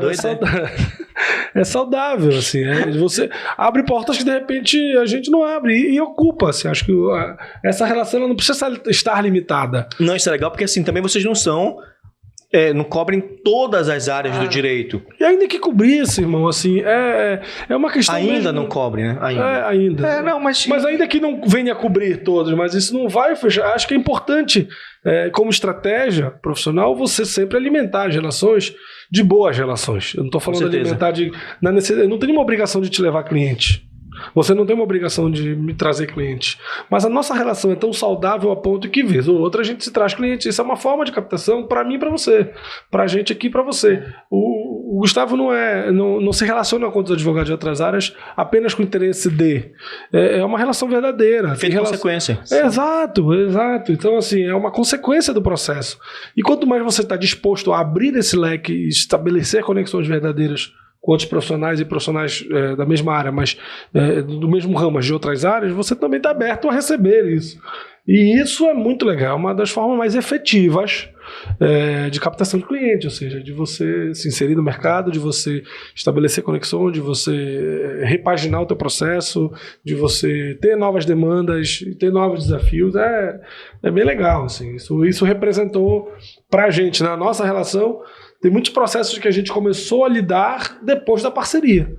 É saudável, assim. Você abre portas que de repente a gente não abre e ocupa, assim. Acho que essa relação ela não precisa estar limitada. Não, isso é legal porque assim, também vocês não são... não cobrem todas as áreas do direito. E ainda que cobrisse, irmão, assim, é uma questão... Ainda mesmo, não cobre, né? Ainda. Mas ainda que não venha a cobrir todas, mas isso não vai fechar. Acho que é importante, como estratégia profissional, você sempre alimentar as relações de boas relações. Eu não estou falando de alimentar na necessidade. Eu não tenho uma obrigação de te levar cliente. Você não tem uma obrigação de me trazer clientes. Mas a nossa relação é tão saudável a ponto que, vez ou outra, a gente se traz clientes. Isso é uma forma de captação para mim e para você. Para a gente aqui e para você. o Gustavo não se relaciona com os advogados de outras áreas apenas com o interesse de. É uma relação verdadeira. Feito consequência. Exato. Então, assim, é uma consequência do processo. E quanto mais você está disposto a abrir esse leque e estabelecer conexões verdadeiras com outros profissionais e profissionais da mesma área, mas do mesmo ramo, mas de outras áreas, você também está aberto a receber isso. E isso é muito legal, uma das formas mais efetivas de captação de cliente, ou seja, de você se inserir no mercado, de você estabelecer conexão, de você repaginar o teu processo, de você ter novas demandas, ter novos desafios. É bem legal, assim. Isso representou para a gente, na nossa relação, tem muitos processos que a gente começou a lidar depois da parceria.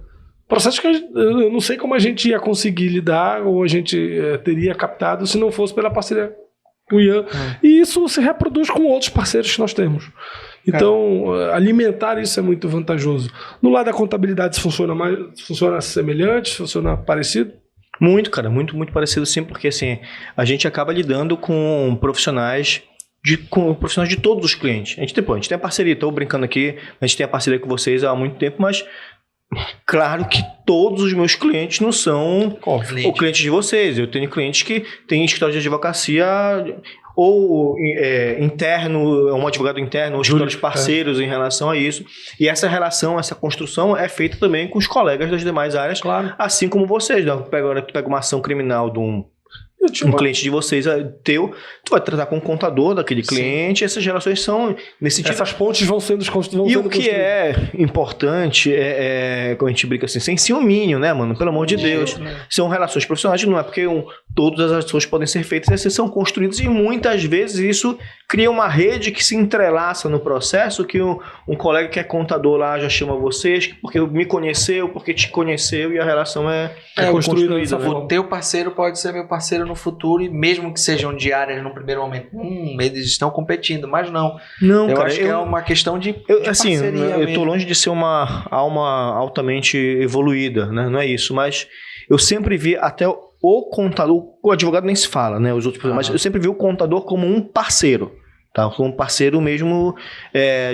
Processos que eu não sei como a gente ia conseguir lidar ou a gente teria captado se não fosse pela parceria com o Ian. E isso se reproduz com outros parceiros que nós temos. Então, alimentar isso é muito vantajoso. No lado da contabilidade, funciona semelhante, funciona parecido? Muito, cara, muito parecido sim, porque assim, a gente acaba lidando com profissionais de todos os clientes. A gente tem a parceria, estou brincando aqui, a gente tem a parceria com vocês há muito tempo, mas claro que todos os meus clientes não são o cliente de vocês. Eu tenho clientes que têm escritório de advocacia ou interno, um advogado interno, ou escritórios parceiros em relação a isso. E essa relação, essa construção é feita também com os colegas das demais áreas, assim como vocês. Agora tu pega uma ação criminal de um cliente de vocês, tu vai tratar com o contador daquele cliente. Essas relações são nesse sentido. Essas pontes vão sendo construídas. E o que é importante quando a gente brinca assim, sem ciúminho, né, mano? Pelo amor de Deus. São relações profissionais, não é porque todas as ações podem ser feitas, essas são construídas e muitas vezes isso cria uma rede que se entrelaça no processo, que um colega que é contador lá já chama vocês, porque me conheceu, porque te conheceu, e a relação é construída. O teu parceiro pode ser meu parceiro no futuro, e mesmo que sejam de áreas no primeiro momento, eles estão competindo, mas não. Não, eu acho que é uma questão de parceria. Eu tô longe de ser uma alma altamente evoluída, né? Não é isso, mas eu sempre vi até o contador, o advogado nem se fala, né? Os outros, mas eu sempre vi o contador como um parceiro. Tá? Como um parceiro mesmo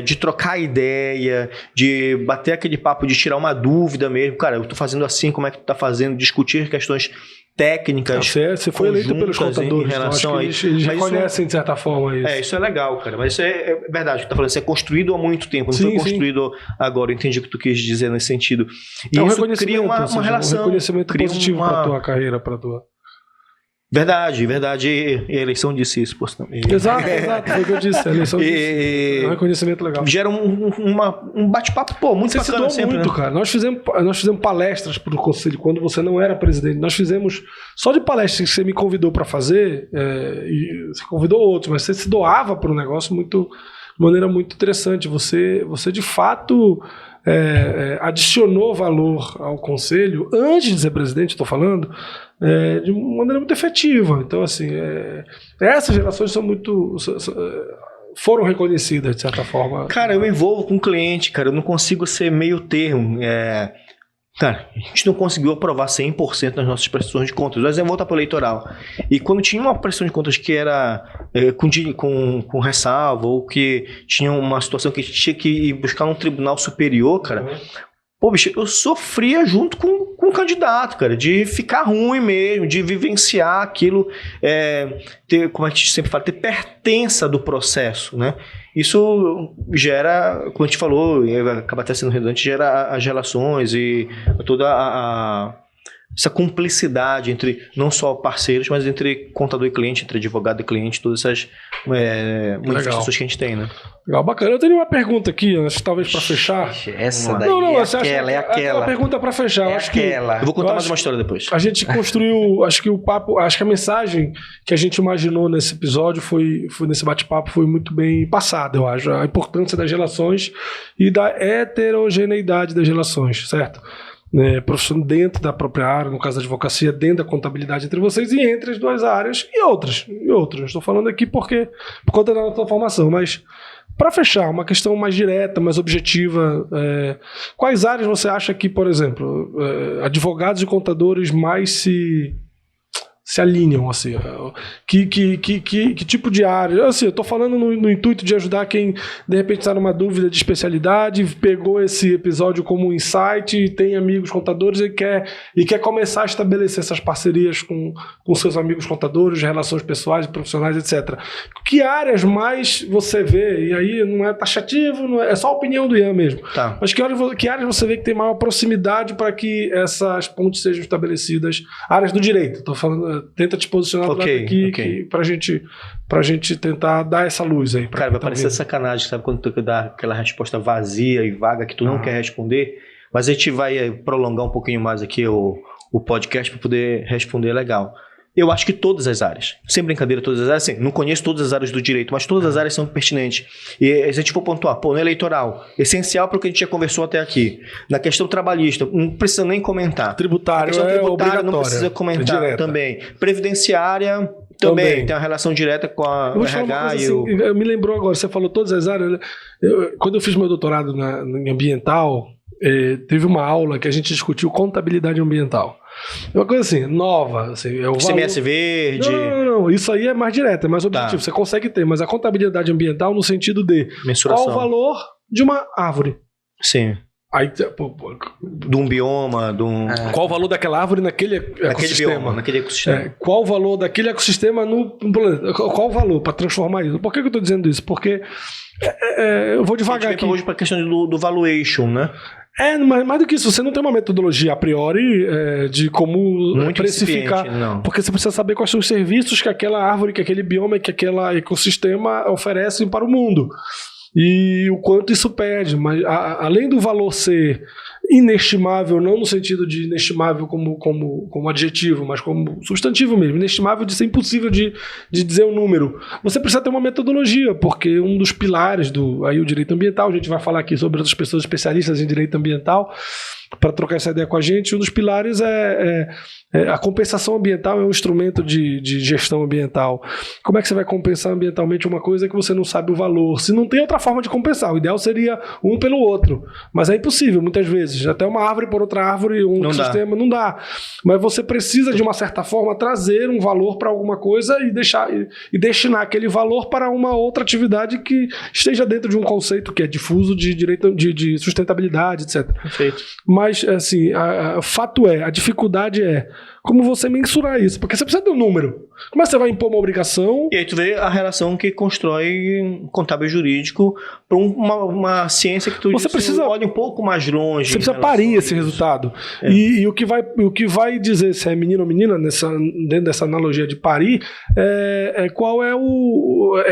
de trocar ideia, de bater aquele papo, de tirar uma dúvida mesmo. Cara, eu tô fazendo assim, como é que tu tá fazendo? Discutir questões técnicas. Você foi eleito pelos contadores, em relação a isso. Eles reconhecem de certa forma isso. Isso é legal, cara. Mas isso é verdade. O que tu tá falando, isso é construído há muito tempo, não foi construído agora. Eu entendi o que tu quis dizer nesse sentido. E isso cria uma relação. Um reconhecimento positivo para tua carreira, para tua. Verdade. E a eleição disse isso, pô. Exato. Foi o que eu disse. A eleição disse. É um reconhecimento legal. Gera um bate-papo, muito bacana citou sempre, muito, né? cara. Nós fizemos palestras para o conselho quando você não era presidente. Nós fizemos, só de palestras que você me convidou para fazer, e você convidou outros, mas você se doava para um negócio de maneira muito interessante. Você de fato adicionou valor ao conselho, antes de ser presidente, estou falando, de uma maneira muito efetiva. Então, assim, essas relações foram reconhecidas, de certa forma. Cara, eu me envolvo com o cliente, cara, eu não consigo ser meio termo. Cara, a gente não conseguiu aprovar 100% nas nossas prestações de contas. Nós vamos voltar para o eleitoral. E quando tinha uma prestação de contas que era com ressalva, ou que tinha uma situação que a gente tinha que ir buscar um tribunal superior, cara, pô, bicho, eu sofria junto com o candidato, cara, de ficar ruim mesmo, de vivenciar aquilo, ter, como a gente sempre fala, ter pertença do processo, né? Isso gera, como a gente falou, acaba até sendo redundante, gera as relações e toda essa cumplicidade entre não só parceiros, mas entre contador e cliente, entre advogado e cliente, todas essas manifestações que a gente tem, né? Legal, bacana. Eu tenho uma pergunta aqui, acho que talvez para fechar. Essa daí é aquela. Uma pergunta para fechar. Eu vou contar mais uma história depois. A gente construiu, acho que a mensagem que a gente imaginou nesse episódio foi nesse bate-papo foi muito bem passada, eu acho. A importância das relações e da heterogeneidade das relações, certo? Profissão dentro da própria área, no caso da advocacia, dentro da contabilidade entre vocês e entre as duas áreas e outras. Estou falando aqui por conta da nossa formação, mas para fechar, uma questão mais direta, mais objetiva, quais áreas você acha que, por exemplo, advogados e contadores mais se se alinham, assim, que tipo de área, assim, eu tô falando no intuito de ajudar quem de repente está numa dúvida de especialidade, pegou esse episódio como um insight e tem amigos contadores e quer começar a estabelecer essas parcerias com seus amigos contadores, relações pessoais e profissionais, etc. Que áreas mais você vê, e aí não é taxativo, é só a opinião do Ian mesmo, Tá. mas que áreas você vê que tem maior proximidade para que essas pontes sejam estabelecidas? Áreas do direito, tô falando, tenta te posicionar do lado aqui pra gente tentar dar essa luz aí. Cara, vai parecer sacanagem, sabe? Quando tu dá aquela resposta vazia e vaga que tu não quer responder, mas a gente vai prolongar um pouquinho mais aqui o podcast para poder responder legal. Eu acho que todas as áreas, sem brincadeira, todas as áreas, assim, não conheço todas as áreas do direito, mas todas as áreas são pertinentes. E se a gente for pontuar, no eleitoral, essencial para o que a gente já conversou até aqui. Na questão trabalhista, não precisa nem comentar. Tributário, a questão tributária não precisa comentar também. Previdenciária também tem uma relação direta com a RH e o... Me lembrou agora, você falou todas as áreas. Quando eu fiz meu doutorado em ambiental, teve uma aula que a gente discutiu contabilidade ambiental. É uma coisa assim, nova. Assim, é o ICMS verde. Não, isso aí é mais direto, é mais objetivo. Você consegue ter, mas a contabilidade ambiental no sentido de mensuração. Qual o valor de uma árvore? Sim. Aí, de um bioma, qual o valor daquela árvore naquele ecossistema? Naquele ecossistema. Qual o valor daquele ecossistema no planeta? Qual o valor para transformar isso? Por que eu estou dizendo isso? Porque eu vou devagar aqui. Hoje para a questão do valuation, né? Mas mais do que isso, você não tem uma metodologia a priori de como muito precificar. Porque você precisa saber quais são os serviços que aquela árvore, que aquele bioma, que aquele ecossistema oferecem para o mundo. E o quanto isso perde. Mas além do valor ser inestimável, não no sentido de inestimável como adjetivo, mas como substantivo mesmo, inestimável de ser impossível de dizer um número. Você precisa ter uma metodologia, porque um dos pilares aí o direito ambiental, a gente vai falar aqui sobre outras pessoas especialistas em direito ambiental, para trocar essa ideia com a gente, um dos pilares a compensação ambiental é um instrumento de gestão ambiental. Como é que você vai compensar ambientalmente uma coisa que você não sabe o valor? Se não tem outra forma de compensar, o ideal seria um pelo outro, mas é impossível muitas vezes, até uma árvore por outra árvore, sistema não dá, mas você precisa de uma certa forma trazer um valor para alguma coisa e destinar aquele valor para uma outra atividade que esteja dentro de um conceito que é difuso de direito de sustentabilidade, etc. Perfeito. Mas, assim, o fato a dificuldade é como você mensurar isso, porque você precisa de um número. Como é que você vai impor uma obrigação? E aí tu vê a relação que constrói contábil jurídico para uma ciência que tu olha um pouco mais longe. Você precisa parir esse resultado. E o que vai dizer se é menino ou menina, dentro dessa analogia de parir, qual é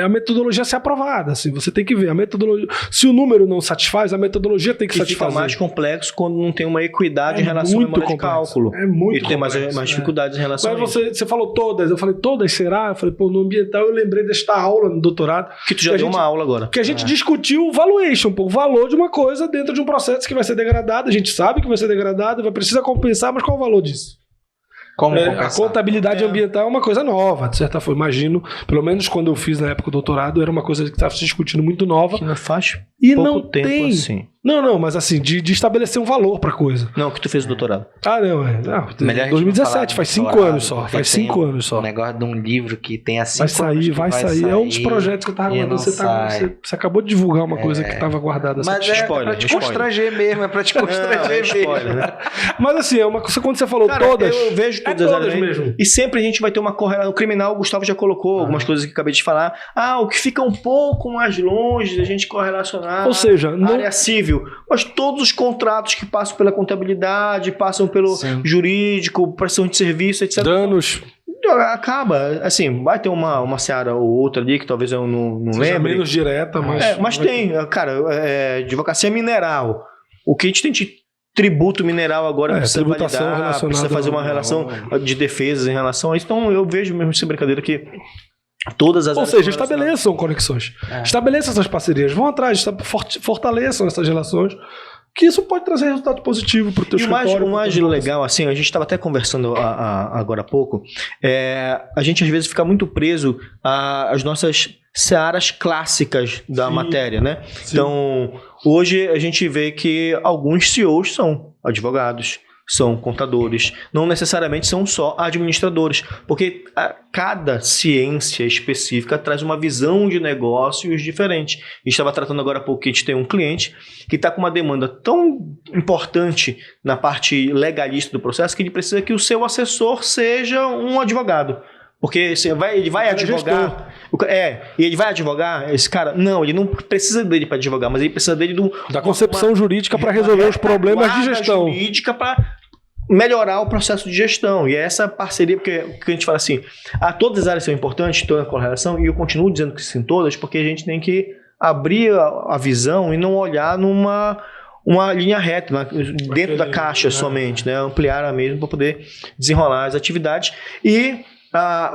a metodologia a ser aprovada. Assim, você tem que ver a metodologia. Se o número não satisfaz, a metodologia tem que satisfazer. Fica mais complexo quando não tem uma equidade em relação à memória de cálculo. É muito complexo. E tem mais dificuldades em relação a isso. Você falou todas, eu falei todas, será? Eu falei, no ambiental eu lembrei desta aula no doutorado. Que tu já deu uma aula agora. Que a gente discutiu o valuation, o valor de uma coisa dentro de um processo que vai ser degradado, a gente sabe que vai ser degradado, precisa compensar, mas qual o valor disso? A contabilidade ambiental é uma coisa nova, de certa forma, imagino, pelo menos quando eu fiz na época do doutorado, era uma coisa que estava se discutindo muito nova. Que não faz pouco não tempo tem assim. Não, mas assim, de estabelecer um valor pra coisa. Não, que tu fez o doutorado. Não, 2017, faz 5 anos só. Faz 5 anos só. Um negócio de um livro que tem assim. Vai sair. É um dos projetos que eu tava guardando. Você acabou de divulgar uma coisa que tava guardada. Mas é pra te constranger mesmo, spoiler, né? Mas assim, quando você falou todas. Eu vejo todas mesmo. E sempre a gente vai ter uma correlação. O criminal, o Gustavo já colocou algumas coisas que eu acabei de falar. O que fica um pouco mais longe da gente correlacionar. Ou seja, área civil. Mas todos os contratos que passam pela contabilidade, passam pelo jurídico, prestação de serviço, etc. Danos. Acaba, assim, vai ter uma seara ou outra ali que talvez eu não lembre. Menos direta, mas... mas tem, cara, advocacia mineral. O que a gente tem de tributo mineral agora precisa validar, precisa fazer uma relação de defesas em relação a isso. Então eu vejo mesmo sem brincadeira que todas as... Ou seja, estabeleçam conexões. Estabeleçam essas parcerias. Vão atrás, fortaleçam essas relações. Que isso pode trazer resultado positivo para o teu escritório. O mais legal, assim, a gente estava até conversando agora há pouco, a gente às vezes fica muito preso às nossas searas clássicas da matéria, né? Sim. Então, hoje a gente vê que alguns CEOs são advogados, são contadores, não necessariamente são só administradores, porque cada ciência específica traz uma visão de negócios diferente. A gente estava tratando agora há pouco que a gente tem um cliente que está com uma demanda tão importante na parte legalista do processo que ele precisa que o seu assessor seja um advogado. Porque ele vai advogar. E ele vai advogar, esse cara. Não, ele não precisa dele para advogar, mas ele precisa dele da concepção jurídica para resolver os problemas de gestão. Jurídica para melhorar o processo de gestão. E é essa parceria, porque a gente fala assim: todas as áreas são importantes, toda a correlação, e eu continuo dizendo que sim, todas, porque a gente tem que abrir a visão e não olhar numa linha reta, dentro da caixa somente, né? Ampliar a mesma para poder desenrolar as atividades. E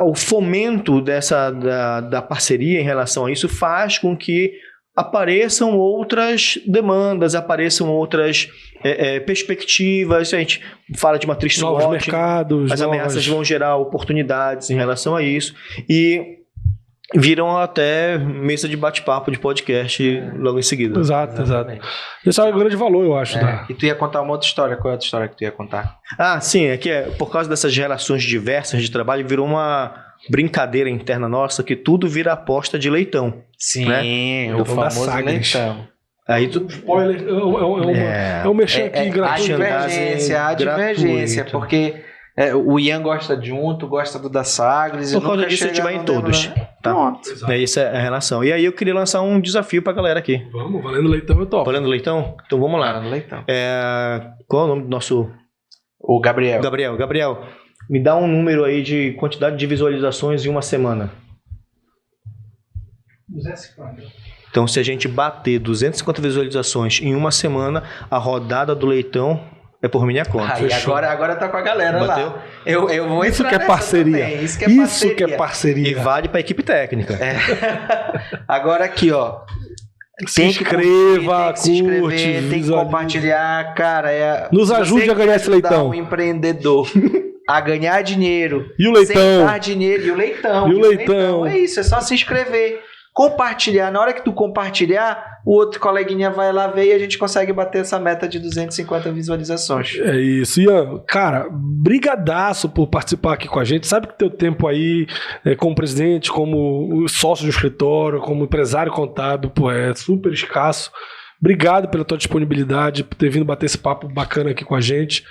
o fomento da parceria em relação a isso faz com que apareçam outras demandas, apareçam outras perspectivas. A gente fala de matriz SWOT, novos mercados, as ameaças vão gerar oportunidades em relação a isso e viram até mesa de bate-papo de podcast logo em seguida. Exato. Esse é o grande valor, eu acho. E tu ia contar uma outra história. Qual é a outra história que tu ia contar? Sim, por causa dessas gerações diversas de trabalho, virou uma brincadeira interna nossa que tudo vira aposta de leitão. Sim, né? o famoso leitão. Aí spoiler, é um mexer aqui gratuito. A divergência, porque o Ian gosta de um, tu gosta do da Sagres. Por causa disso a gente vai em todos. Tá? Pronto. Essa é a relação. E aí eu queria lançar um desafio pra galera aqui. Vamos, valendo leitão eu topo. Valendo leitão? Então vamos lá. Valendo leitão. Qual é o nome do nosso... O Gabriel. Gabriel, me dá um número aí de quantidade de visualizações em uma semana. 250. Então se a gente bater 250 visualizações em uma semana, a rodada do leitão é por minha conta. Aí, agora tá com a galera. Bateu? Lá. Eu vou Isso que é parceria. Isso que é parceria. E vale pra equipe técnica. Agora aqui, ó. Se inscreva, curte, tem que compartilhar, cara. Nos ajude a ganhar esse leitão. Um empreendedor a ganhar dinheiro. E o leitão. Sem dar dinheiro. E o leitão. É isso, é só se inscrever. Compartilhar. Na hora que tu compartilhar, o outro coleguinha vai lá ver e a gente consegue bater essa meta de 250 visualizações. É isso. Ian, cara, brigadaço por participar aqui com a gente. Sabe que teu tempo aí como presidente, como sócio do escritório, como empresário contábil, é super escasso. Obrigado pela tua disponibilidade, por ter vindo bater esse papo bacana aqui com a gente.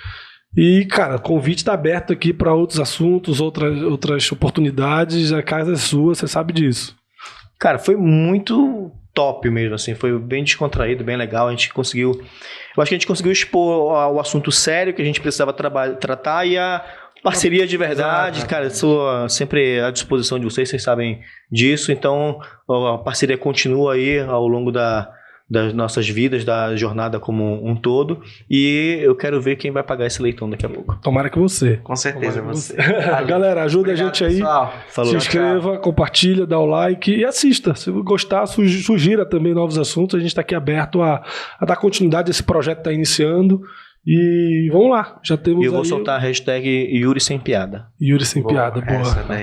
E, cara, o convite está aberto aqui para outros assuntos, outras oportunidades. A casa é sua, você sabe disso. Cara, foi muito top mesmo, assim, foi bem descontraído, bem legal, eu acho que a gente conseguiu expor o assunto sério que a gente precisava tratar e a parceria de verdade. Cara, eu sou sempre à disposição de vocês sabem disso, então a parceria continua aí ao longo das nossas vidas, da jornada como um todo, e eu quero ver quem vai pagar esse leitão daqui a pouco. Tomara que você. Com certeza você. Galera, ajuda a gente aí. Falou. Se inscreva, compartilha, dá o like e assista. Se gostar, sugira também novos assuntos. A gente está aqui aberto a dar continuidade a esse projeto que está iniciando. E vamos lá, já temos. E eu vou soltar a hashtag Yuri Sem Piada. Yuri Sem Piada,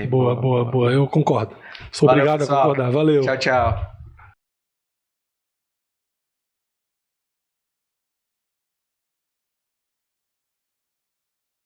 boa. Boa. Eu concordo. Obrigado a concordar. Valeu. Tchau.